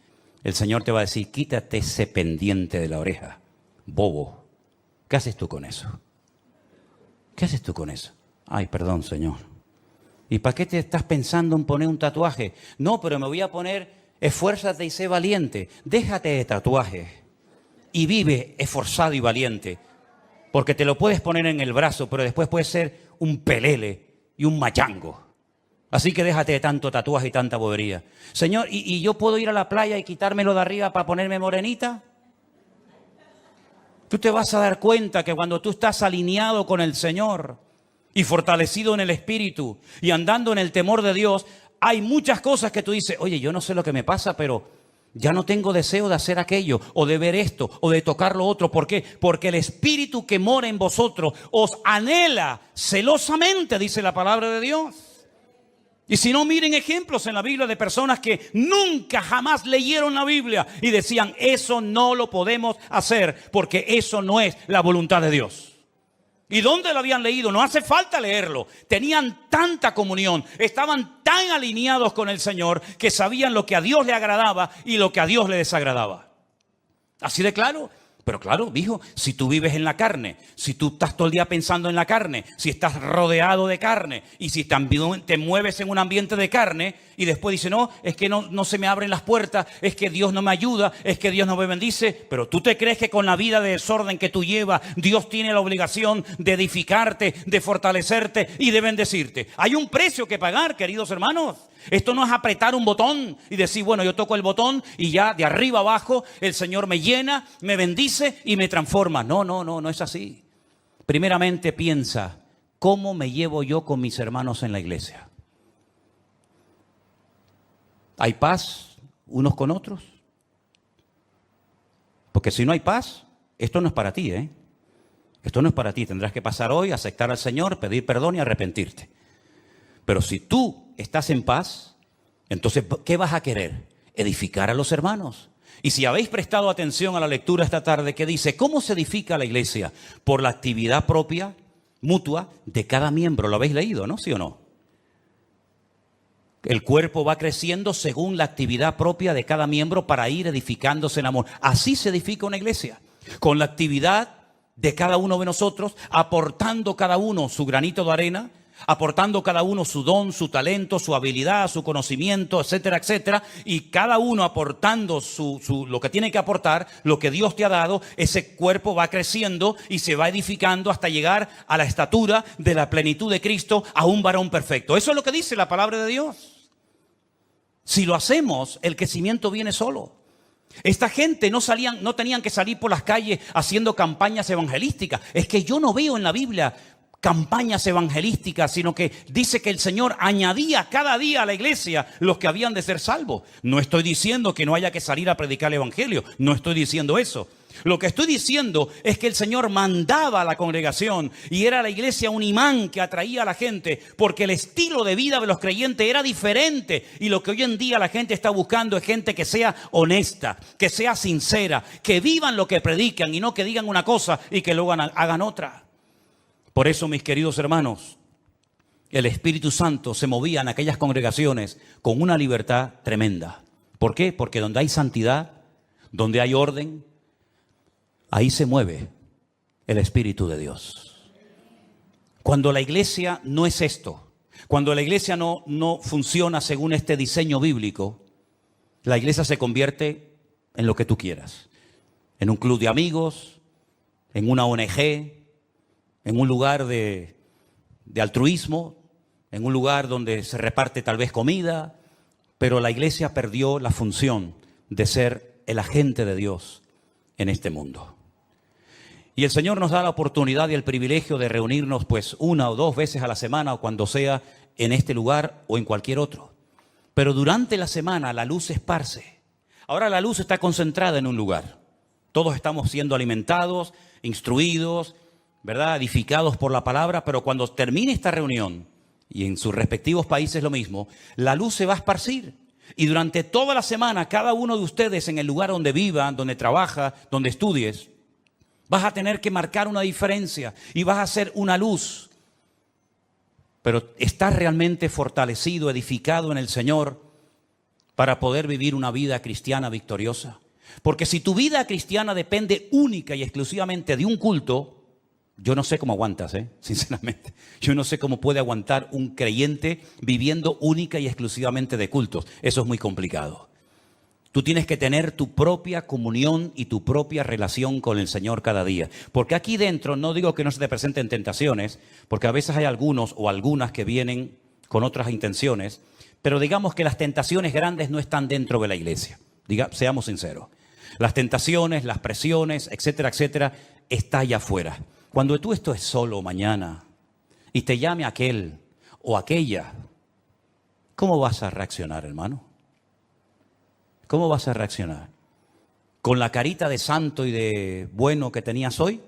el Señor te va a decir, quítate ese pendiente de la oreja, bobo. ¿Qué haces tú con eso? ¿Qué haces tú con eso? Ay, perdón, Señor. ¿Y para qué te estás pensando en poner un tatuaje? No, pero me voy a poner, esfuérzate y sé valiente. Déjate de tatuaje y vive esforzado y valiente. Porque te lo puedes poner en el brazo, pero después puedes ser un pelele y un machango. Así que déjate de tanto tatuaje y tanta bobería. Señor, ¿y yo puedo ir a la playa y quitármelo de arriba para ponerme morenita? Tú te vas a dar cuenta que cuando tú estás alineado con el Señor y fortalecido en el Espíritu y andando en el temor de Dios, hay muchas cosas que tú dices, oye, yo no sé lo que me pasa, pero ya no tengo deseo de hacer aquello, o de ver esto, o de tocar lo otro. ¿Por qué? Porque el Espíritu que mora en vosotros os anhela celosamente, dice la palabra de Dios. Y si no, miren ejemplos en la Biblia de personas que nunca jamás leyeron la Biblia y decían, eso no lo podemos hacer porque eso no es la voluntad de Dios. ¿Y dónde lo habían leído? No hace falta leerlo. Tenían tanta comunión, estaban tan alineados con el Señor que sabían lo que a Dios le agradaba y lo que a Dios le desagradaba. Así de claro. Pero claro, hijo, si tú vives en la carne, si tú estás todo el día pensando en la carne, si estás rodeado de carne y si también te mueves en un ambiente de carne y después dices, no, es que no se me abren las puertas, es que Dios no me ayuda, es que Dios no me bendice. Pero tú te crees que con la vida de desorden que tú llevas, Dios tiene la obligación de edificarte, de fortalecerte y de bendecirte. Hay un precio que pagar, queridos hermanos. Esto no es apretar un botón y decir, bueno, yo toco el botón y ya de arriba abajo el Señor me llena, me bendice y me transforma. No es así. Primeramente piensa, ¿cómo me llevo yo con mis hermanos en la iglesia? ¿Hay paz unos con otros? Porque si no hay paz, esto no es para ti, ¿eh? Esto no es para ti. Tendrás que pasar hoy, aceptar al Señor, pedir perdón y arrepentirte. Pero si tú estás en paz, entonces, ¿qué vas a querer? Edificar a los hermanos. Y si habéis prestado atención a la lectura esta tarde que dice, ¿cómo se edifica la iglesia? Por la actividad propia, mutua, de cada miembro. ¿Lo habéis leído, no? ¿Sí o no? El cuerpo va creciendo según la actividad propia de cada miembro para ir edificándose en amor. Así se edifica una iglesia. Con la actividad de cada uno de nosotros, aportando cada uno su granito de arena, aportando cada uno su don, su talento, su habilidad, su conocimiento, etcétera, etcétera, y cada uno aportando lo que tiene que aportar, lo que Dios te ha dado. Ese cuerpo va creciendo y se va edificando hasta llegar a la estatura de la plenitud de Cristo, a un varón perfecto. Eso es lo que dice la palabra de Dios. Si lo hacemos, el crecimiento viene solo. Esta gente no tenían que salir por las calles haciendo campañas evangelísticas. Es que yo no veo en la Biblia campañas evangelísticas, sino que dice que el Señor añadía cada día a la iglesia los que habían de ser salvos. No estoy diciendo que no haya que salir a predicar el evangelio, no estoy diciendo eso. Lo que estoy diciendo es que el Señor mandaba a la congregación y era la iglesia un imán que atraía a la gente, porque el estilo de vida de los creyentes era diferente, y lo que hoy en día la gente está buscando es gente que sea honesta, que sea sincera, que vivan lo que predican y no que digan una cosa y que luego hagan otra. Por eso, mis queridos hermanos, el Espíritu Santo se movía en aquellas congregaciones con una libertad tremenda. ¿Por qué? Porque donde hay santidad, donde hay orden, ahí se mueve el Espíritu de Dios. Cuando la iglesia no es esto, cuando la iglesia no funciona según este diseño bíblico, la iglesia se convierte en lo que tú quieras. En un club de amigos, en una ONG, en un lugar de altruismo, en un lugar donde se reparte tal vez comida, pero la iglesia perdió la función de ser el agente de Dios en este mundo. Y el Señor nos da la oportunidad y el privilegio de reunirnos pues 1 o 2 veces a la semana o cuando sea en este lugar o en cualquier otro. Pero durante la semana la luz se esparce. Ahora la luz está concentrada en un lugar. Todos estamos siendo alimentados, instruidos, ¿verdad?, edificados por la palabra, pero cuando termine esta reunión, y en sus respectivos países lo mismo, la luz se va a esparcir. Y durante toda la semana, cada uno de ustedes en el lugar donde viva, donde trabaja, donde estudies, vas a tener que marcar una diferencia y vas a ser una luz. Pero estás realmente fortalecido, edificado en el Señor para poder vivir una vida cristiana victoriosa. Porque si tu vida cristiana depende única y exclusivamente de un culto, yo no sé cómo aguantas, sinceramente. Yo no sé cómo puede aguantar un creyente viviendo única y exclusivamente de cultos. Eso es muy complicado. Tú tienes que tener tu propia comunión y tu propia relación con el Señor cada día. Porque aquí dentro, no digo que no se te presenten tentaciones, porque a veces hay algunos o algunas que vienen con otras intenciones, pero digamos que las tentaciones grandes no están dentro de la iglesia. Seamos sinceros. Las tentaciones, las presiones, etcétera, etcétera, está allá afuera. Cuando tú estés solo mañana y te llame aquel o aquella, ¿cómo vas a reaccionar, hermano? ¿Cómo vas a reaccionar? ¿Con la carita de santo y de bueno que tenías hoy?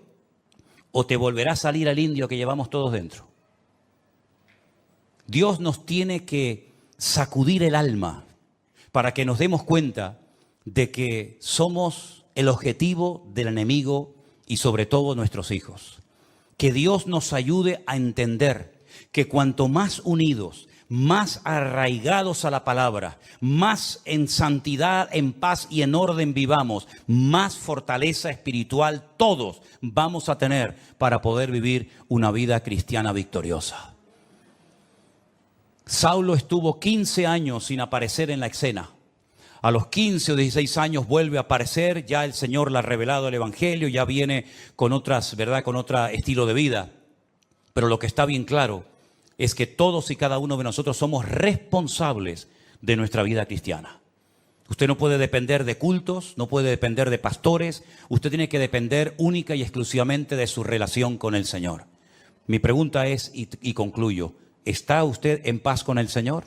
¿O te volverá a salir el indio que llevamos todos dentro? Dios nos tiene que sacudir el alma para que nos demos cuenta de que somos el objetivo del enemigo y sobre todo nuestros hijos. Que Dios nos ayude a entender que cuanto más unidos, más arraigados a la palabra, más en santidad, en paz y en orden vivamos, más fortaleza espiritual todos vamos a tener para poder vivir una vida cristiana victoriosa. Saulo estuvo 15 años sin aparecer en la escena. A los 15 o 16 años vuelve a aparecer, ya el Señor le ha revelado el Evangelio, ya viene con otras, ¿verdad?, con otro estilo de vida. Pero lo que está bien claro es que todos y cada uno de nosotros somos responsables de nuestra vida cristiana. Usted no puede depender de cultos, no puede depender de pastores, usted tiene que depender única y exclusivamente de su relación con el Señor. Mi pregunta es, y concluyo, ¿está usted en paz con el Señor?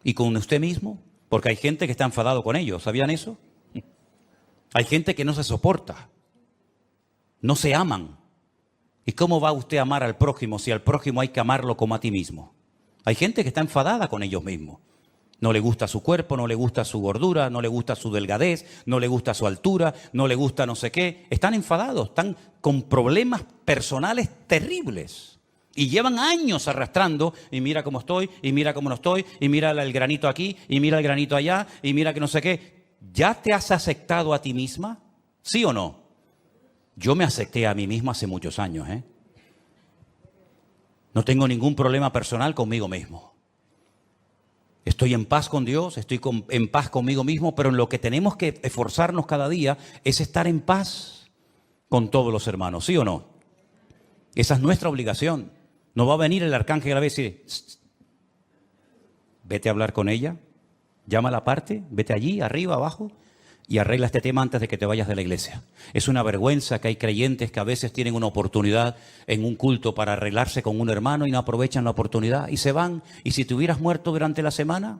¿Y con usted mismo? Porque hay gente que está enfadado con ellos, ¿sabían eso? Hay gente que no se soporta, no se aman. ¿Y cómo va usted a amar al prójimo si al prójimo hay que amarlo como a ti mismo? Hay gente que está enfadada con ellos mismos. No le gusta su cuerpo, no le gusta su gordura, no le gusta su delgadez, no le gusta su altura, no le gusta no sé qué. Están enfadados, están con problemas personales terribles. Y llevan años arrastrando, y mira cómo estoy, y mira cómo no estoy, y mira el granito aquí, y mira el granito allá, y mira que no sé qué. ¿Ya te has aceptado a ti misma? ¿Sí o no? Yo me acepté a mí mismo hace muchos años, ¿eh? No tengo ningún problema personal conmigo mismo. Estoy en paz con Dios, estoy en paz conmigo mismo, pero en lo que tenemos que esforzarnos cada día es estar en paz con todos los hermanos, ¿sí o no? Esa es nuestra obligación. No va a venir el arcángel a decir, vete a hablar con ella, llámala aparte, vete allí, arriba, abajo, y arregla este tema antes de que te vayas de la iglesia. Es una vergüenza que hay creyentes que a veces tienen una oportunidad en un culto para arreglarse con un hermano y no aprovechan la oportunidad y se van. Y si te hubieras muerto durante la semana,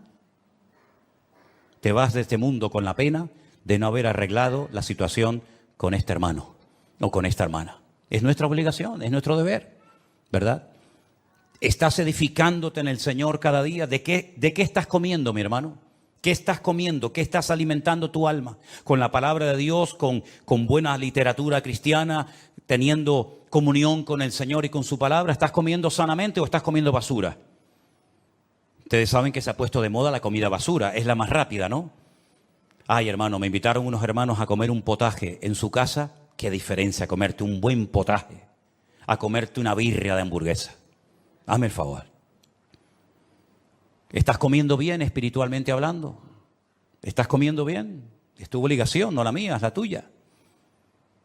te vas de este mundo con la pena de no haber arreglado la situación con este hermano o con esta hermana. Es nuestra obligación, es nuestro deber, ¿verdad? ¿Estás edificándote en el Señor cada día? ¿De qué estás comiendo, mi hermano? ¿Qué estás comiendo? ¿Qué estás alimentando tu alma? ¿Con la palabra de Dios, con buena literatura cristiana, teniendo comunión con el Señor y con su palabra? ¿Estás comiendo sanamente o estás comiendo basura? Ustedes saben que se ha puesto de moda la comida basura, es la más rápida, ¿no? Ay, hermano, me invitaron unos hermanos a comer un potaje en su casa. Qué diferencia comerte un buen potaje a comerte una birria de hamburguesa. Hazme el favor. ¿Estás comiendo bien espiritualmente hablando? ¿Estás comiendo bien? Es tu obligación, no la mía, es la tuya.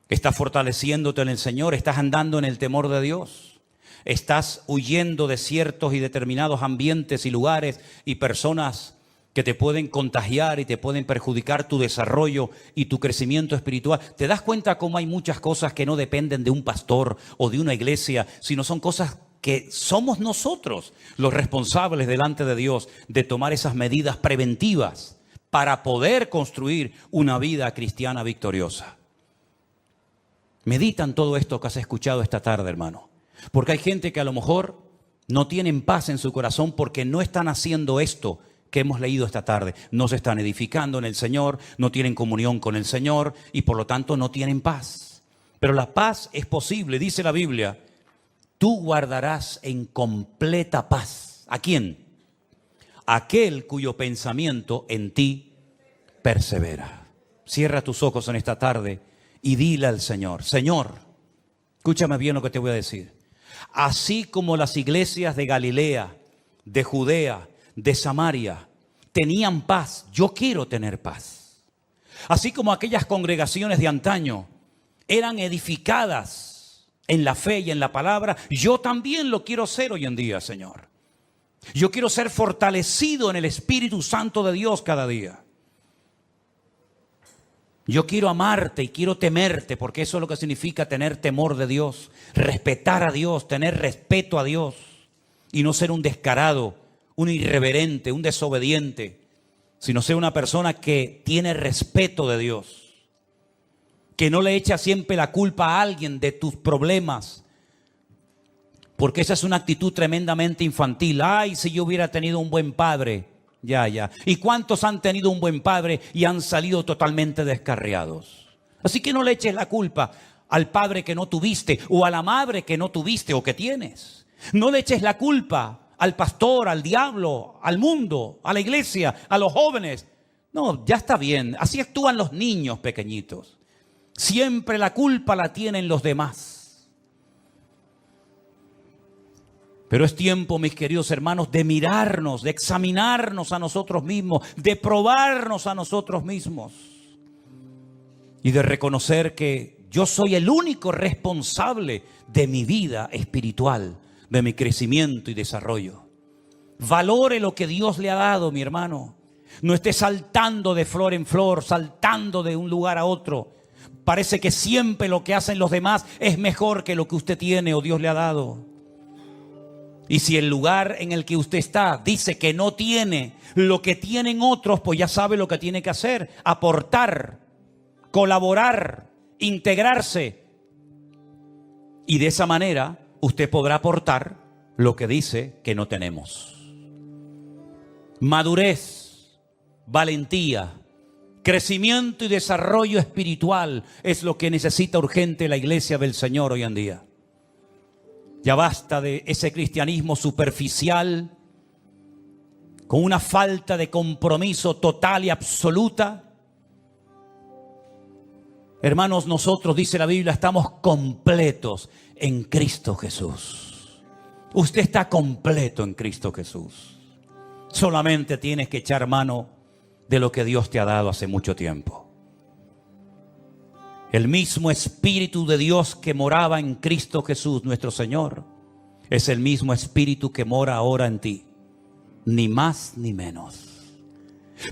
¿Estás fortaleciéndote en el Señor? ¿Estás andando en el temor de Dios? ¿Estás huyendo de ciertos y determinados ambientes y lugares y personas que te pueden contagiar y te pueden perjudicar tu desarrollo y tu crecimiento espiritual? ¿Te das cuenta cómo hay muchas cosas que no dependen de un pastor o de una iglesia, sino son cosas que somos nosotros los responsables delante de Dios de tomar esas medidas preventivas para poder construir una vida cristiana victoriosa? Medita en todo esto que has escuchado esta tarde, hermano. Porque hay gente que a lo mejor no tienen paz en su corazón porque no están haciendo esto que hemos leído esta tarde. No se están edificando en el Señor, no tienen comunión con el Señor y por lo tanto no tienen paz. Pero la paz es posible, dice la Biblia. Tú guardarás en completa paz. ¿A quién? Aquel cuyo pensamiento en ti persevera. Cierra tus ojos en esta tarde y dile al Señor, Señor, escúchame bien lo que te voy a decir. Así como las iglesias de Galilea, de Judea, de Samaria tenían paz, yo quiero tener paz. Así como aquellas congregaciones de antaño eran edificadas en la fe y en la palabra, yo también lo quiero ser hoy en día, Señor. Yo quiero ser fortalecido en el Espíritu Santo de Dios cada día. Yo quiero amarte y quiero temerte, porque eso es lo que significa tener temor de Dios, respetar a Dios, tener respeto a Dios y no ser un descarado, un irreverente, un desobediente, sino ser una persona que tiene respeto de Dios. Que no le echa siempre la culpa a alguien de tus problemas. Porque esa es una actitud tremendamente infantil. Ay, si yo hubiera tenido un buen padre. Ya. ¿Y cuántos han tenido un buen padre y han salido totalmente descarriados? Así que no le eches la culpa al padre que no tuviste o a la madre que no tuviste o que tienes. No le eches la culpa al pastor, al diablo, al mundo, a la iglesia, a los jóvenes. No, ya está bien. Así actúan los niños pequeñitos. Siempre la culpa la tienen los demás. Pero es tiempo, mis queridos hermanos, de mirarnos, de examinarnos a nosotros mismos, de probarnos a nosotros mismos y de reconocer que yo soy el único responsable de mi vida espiritual, de mi crecimiento y desarrollo. Valore lo que Dios le ha dado, mi hermano. No esté saltando de flor en flor, saltando de un lugar a otro. Parece que siempre lo que hacen los demás es mejor que lo que usted tiene o Dios le ha dado. Y si el lugar en el que usted está dice que no tiene lo que tienen otros, pues ya sabe lo que tiene que hacer: aportar, colaborar, integrarse. Y de esa manera usted podrá aportar lo que dice que no tenemos. Madurez, valentía, crecimiento y desarrollo espiritual es lo que necesita urgente la iglesia del Señor hoy en día. Ya basta de ese cristianismo superficial, con una falta de compromiso total y absoluta. Hermanos, nosotros, dice la Biblia, estamos completos en Cristo Jesús. Usted está completo en Cristo Jesús. Solamente tienes que echar mano de lo que Dios te ha dado hace mucho tiempo. El mismo Espíritu de Dios que moraba en Cristo Jesús, nuestro Señor, es el mismo Espíritu que mora ahora en ti. Ni más ni menos.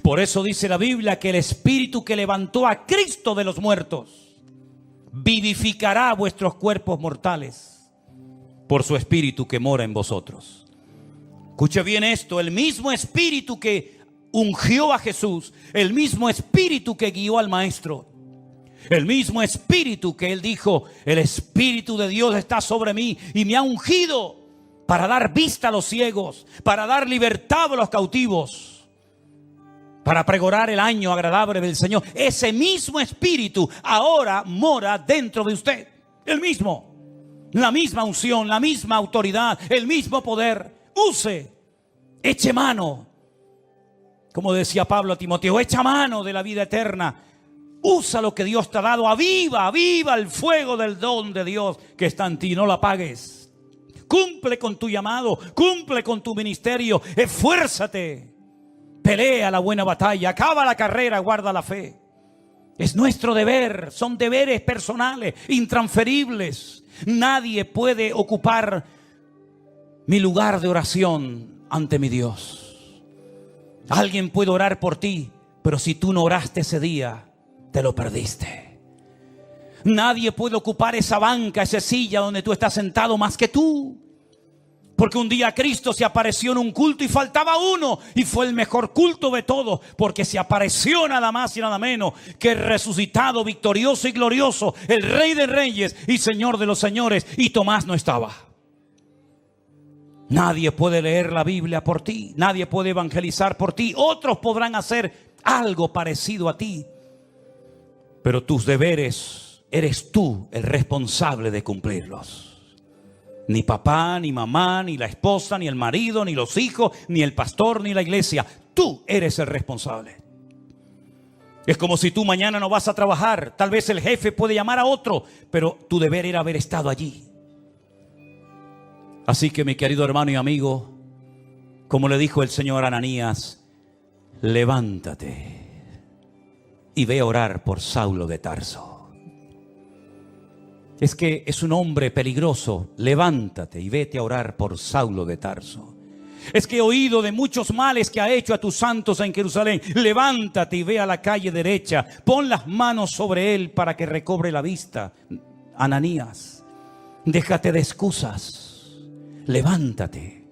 Por eso dice la Biblia que el Espíritu que levantó a Cristo de los muertos vivificará vuestros cuerpos mortales por su Espíritu que mora en vosotros. Escuche bien esto: el mismo Espíritu que ungió a Jesús, el mismo Espíritu que guió al Maestro, el mismo Espíritu que Él dijo: el Espíritu de Dios está sobre mí y me ha ungido para dar vista a los ciegos, para dar libertad a los cautivos, para pregonar el año agradable del Señor. Ese mismo Espíritu ahora mora dentro de usted. El mismo. La misma unción, la misma autoridad, el mismo poder. Use, eche mano. Como decía Pablo a Timoteo, echa mano de la vida eterna. Usa lo que Dios te ha dado. Aviva el fuego del don de Dios que está en ti. No lo apagues. Cumple con tu llamado. Cumple con tu ministerio. Esfuérzate. Pelea la buena batalla. Acaba la carrera. Guarda la fe. Es nuestro deber. Son deberes personales, intransferibles. Nadie puede ocupar mi lugar de oración ante mi Dios. Alguien puede orar por ti, pero si tú no oraste ese día, te lo perdiste. Nadie puede ocupar esa banca, esa silla donde tú estás sentado más que tú. Porque un día Cristo se apareció en un culto y faltaba uno, y fue el mejor culto de todos, porque se apareció nada más y nada menos que el resucitado, victorioso y glorioso, el Rey de Reyes y Señor de los Señores, y Tomás no estaba. Nadie puede leer la Biblia por ti, nadie puede evangelizar por ti. Otros podrán hacer algo parecido a ti, pero tus deberes eres tú el responsable de cumplirlos. Ni papá, ni mamá, ni la esposa, ni el marido, ni los hijos, ni el pastor, ni la iglesia. Tú eres el responsable. Es como si tú mañana no vas a trabajar. Tal vez el jefe puede llamar a otro, pero tu deber era haber estado allí. Así que, mi querido hermano y amigo, como le dijo el Señor a Ananías, levántate y ve a orar por Saulo de Tarso. Es que es un hombre peligroso. Levántate y vete a orar por Saulo de Tarso. Es que he oído de muchos males que ha hecho a tus santos en Jerusalén. Levántate y ve a la calle derecha. Pon las manos sobre él para que recobre la vista. Ananías, déjate de excusas. Levántate.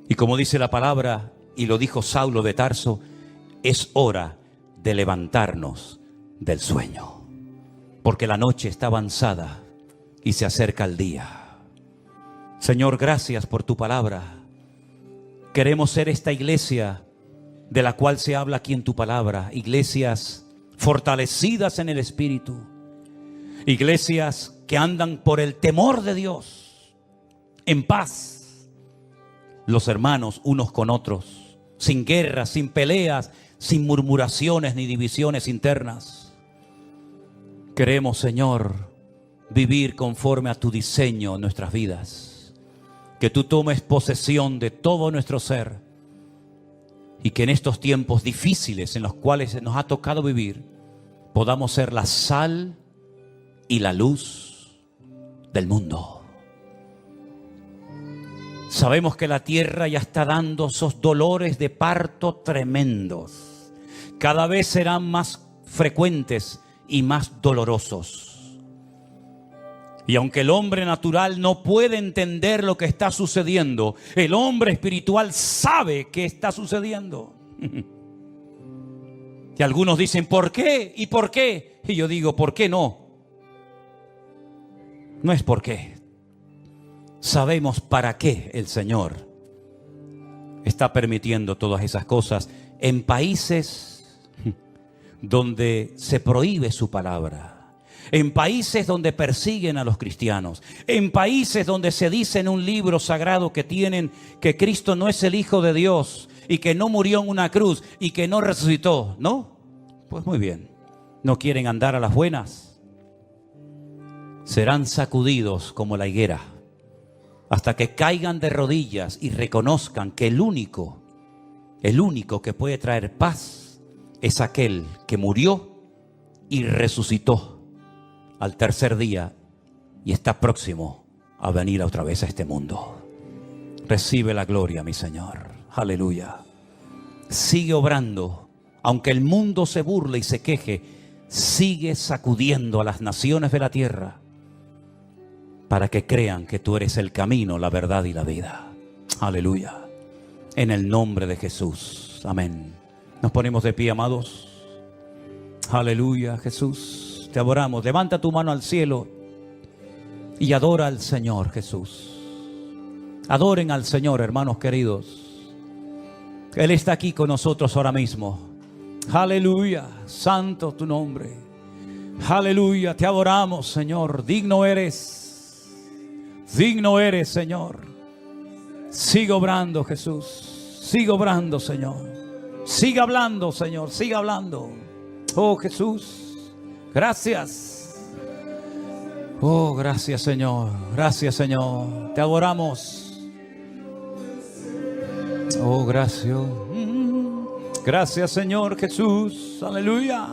Y como dice la palabra, y lo dijo Saulo de Tarso, es hora de levantarnos del sueño. Porque la noche está avanzada y se acerca el día. Señor, gracias por tu palabra. Queremos ser esta iglesia de la cual se habla aquí en tu palabra. Iglesias fortalecidas en el Espíritu. Iglesias que andan por el temor de Dios, en paz. los hermanos unos con otros, sin guerras, sin peleas, sin murmuraciones ni divisiones internas. Queremos, Señor, vivir conforme a tu diseño en nuestras vidas. Que tú tomes posesión de todo nuestro ser y que en estos tiempos difíciles en los cuales nos ha tocado vivir, podamos ser la sal y la luz del mundo. Sabemos que la tierra ya está dando esos dolores de parto tremendos. Cada vez serán más frecuentes y más dolorosos. Y aunque el hombre natural no puede entender lo que está sucediendo, el hombre espiritual sabe qué está sucediendo. Y algunos dicen, ¿por qué? ¿Y por qué? Y yo digo, ¿por qué no? No es por qué. Sabemos para qué el Señor está permitiendo todas esas cosas en países donde se prohíbe su palabra. En países donde persiguen a los cristianos, en países donde se dice en un libro sagrado que tienen que Cristo no es el Hijo de Dios y que no murió en una cruz y que no resucitó, ¿no? Pues muy bien, no quieren andar a las buenas. Serán sacudidos como la higuera hasta que caigan de rodillas y reconozcan que el único que puede traer paz es aquel que murió y resucitó al tercer día y está próximo a venir otra vez a este mundo. Recibe la gloria, mi Señor. Aleluya. Sigue obrando. Aunque el mundo se burle y se queje, sigue sacudiendo a las naciones de la tierra para que crean que tú eres el camino, la verdad y la vida. Aleluya. En el nombre de Jesús. Amén. Nos ponemos de pie, amados. Aleluya, Jesús. Te adoramos. Levanta tu mano al cielo y adora al Señor, Jesús. Adoren al Señor, hermanos queridos. Él está aquí con nosotros ahora mismo. Aleluya, santo tu nombre. Aleluya, te adoramos, Señor. Digno eres, Señor. Sigue obrando, Jesús. Sigue obrando, Señor. Sigue hablando, Señor. Sigue hablando. Oh, Jesús. Gracias. Oh, gracias, Señor. Gracias, Señor. Te adoramos. Oh, gracias. Gracias, Señor Jesús. Aleluya.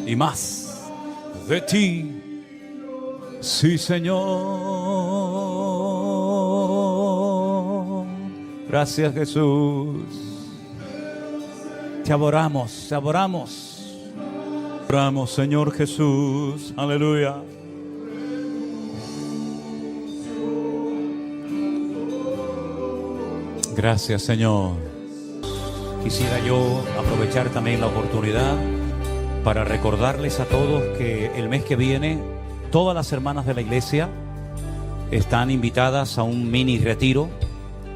Y más de ti. Sí, Señor. Gracias, Jesús. Te adoramos, te adoramos. Te adoramos, Señor Jesús. Aleluya. Gracias, Señor. Quisiera yo aprovechar también la oportunidad para recordarles a todos que el mes que viene todas las hermanas de la iglesia están invitadas a un mini retiro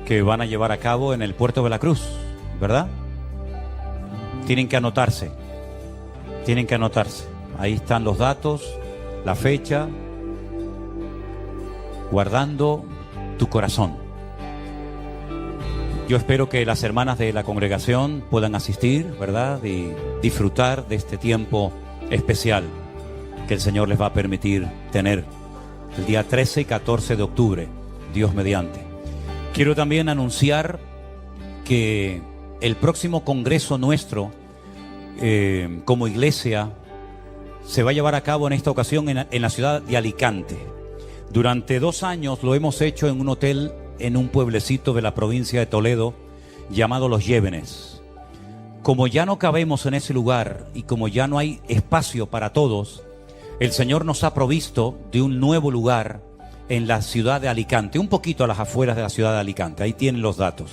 que van a llevar a cabo en el puerto de la Cruz, ¿verdad? Tienen que anotarse. Ahí están los datos, la fecha, guardando tu corazón. Yo espero que las hermanas de la congregación puedan asistir, ¿verdad? Y disfrutar de este tiempo especial que el Señor les va a permitir tener el día 13 y 14 de octubre, Dios mediante. Quiero también anunciar que el próximo congreso nuestro como iglesia se va a llevar a cabo en esta ocasión en la ciudad de Alicante. Durante 2 años lo hemos hecho en un hotel en un pueblecito de la provincia de Toledo llamado Los Llévenes. Como ya no cabemos en ese lugar y como ya no hay espacio para todos, el Señor nos ha provisto de un nuevo lugar en la ciudad de Alicante, un poquito a las afueras de la ciudad de Alicante. Ahí tienen los datos.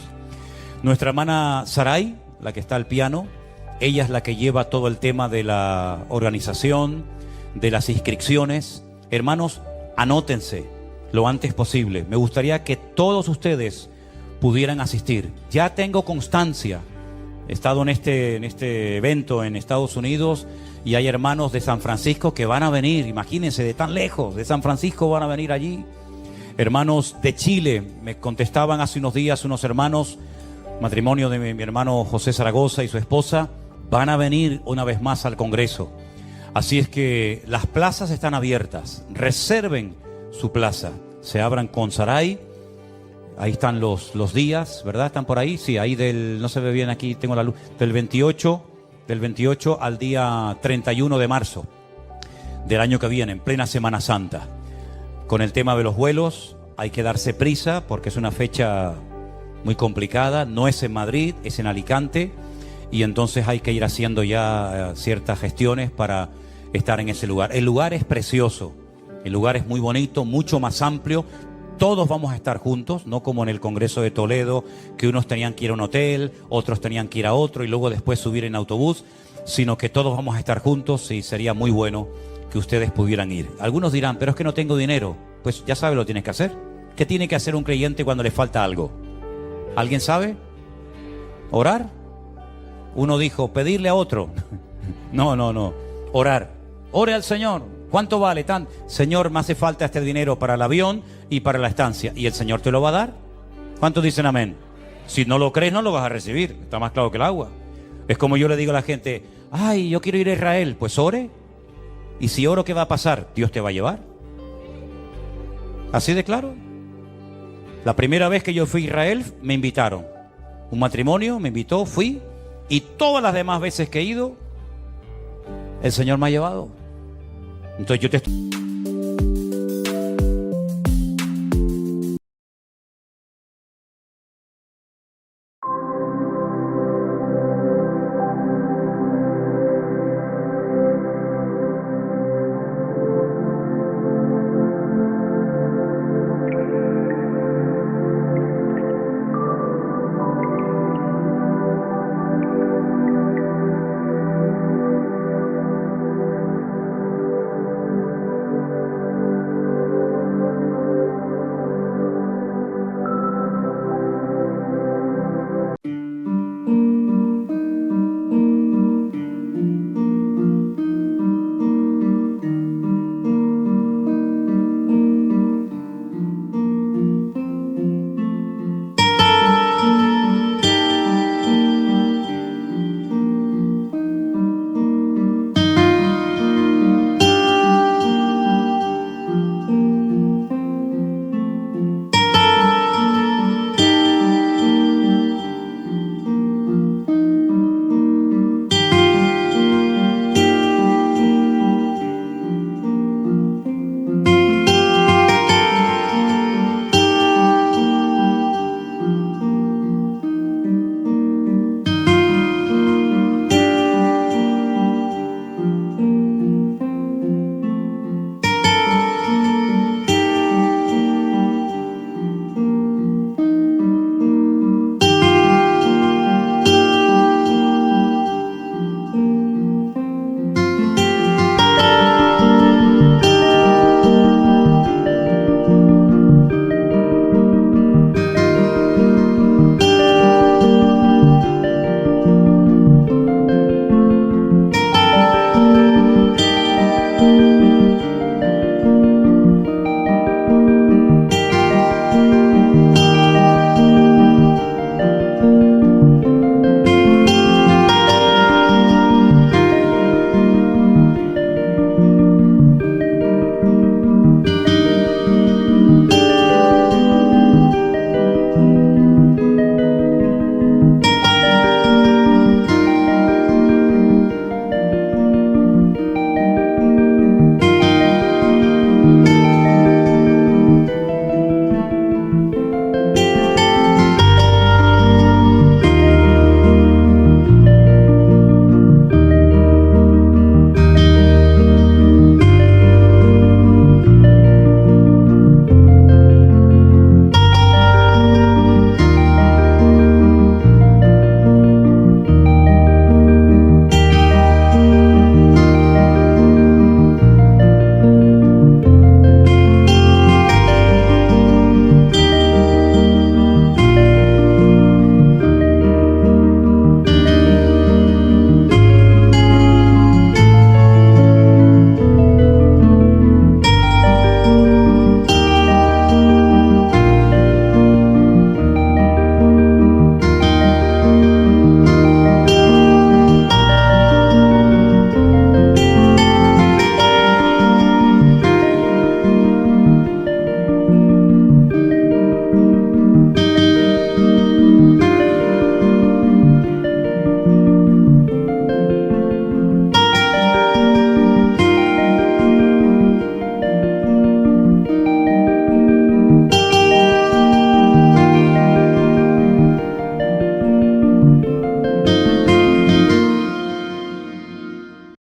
Nuestra hermana Saray, la que está al piano, ella es la que lleva todo el tema de la organización, de las inscripciones. Hermanos, anótense lo antes posible. Me gustaría que todos ustedes pudieran asistir. Ya tengo constancia. He estado en este evento en Estados Unidos y hay hermanos de San Francisco que van a venir. Imagínense, de tan lejos, de San Francisco van a venir allí. Hermanos de Chile, me contestaban hace unos días unos hermanos, matrimonio de mi hermano José Zaragoza y su esposa, van a venir una vez más al Congreso. Así es que las plazas están abiertas, reserven su plaza, se abran con Saray. Ahí están los días, ¿verdad? ¿Están por ahí? Sí, ahí no se ve bien aquí, tengo la luz, del 28 al día 31 de marzo del año que viene, en plena Semana Santa. Con el tema de los vuelos hay que darse prisa porque es una fecha muy complicada, no es en Madrid, es en Alicante, y entonces hay que ir haciendo ya ciertas gestiones para estar en ese lugar. El lugar es precioso, el lugar es muy bonito, mucho más amplio. Todos vamos a estar juntos, no como en el Congreso de Toledo, que unos tenían que ir a un hotel, otros tenían que ir a otro y luego después subir en autobús, sino que todos vamos a estar juntos y sería muy bueno que ustedes pudieran ir. Algunos dirán, pero es que no tengo dinero. Pues ya sabe lo que tienes que hacer. ¿Qué tiene que hacer un creyente cuando le falta algo? ¿Alguien sabe? ¿Orar? Uno dijo, pedirle a otro. No. Orar. Ore al Señor. ¿Cuánto vale? Señor, me hace falta este dinero para el avión y para la estancia. ¿Y el Señor te lo va a dar? ¿Cuántos dicen amén? Si no lo crees, no lo vas a recibir. Está más claro que el agua. Es como yo le digo a la gente, ay, yo quiero ir a Israel. Pues ore. Y si oro, ¿qué va a pasar? Dios te va a llevar. Así de claro. La primera vez que yo fui a Israel, me invitaron. Un matrimonio me invitó, fui. Y todas las demás veces que he ido, el Señor me ha llevado. Entonces yo te estoy...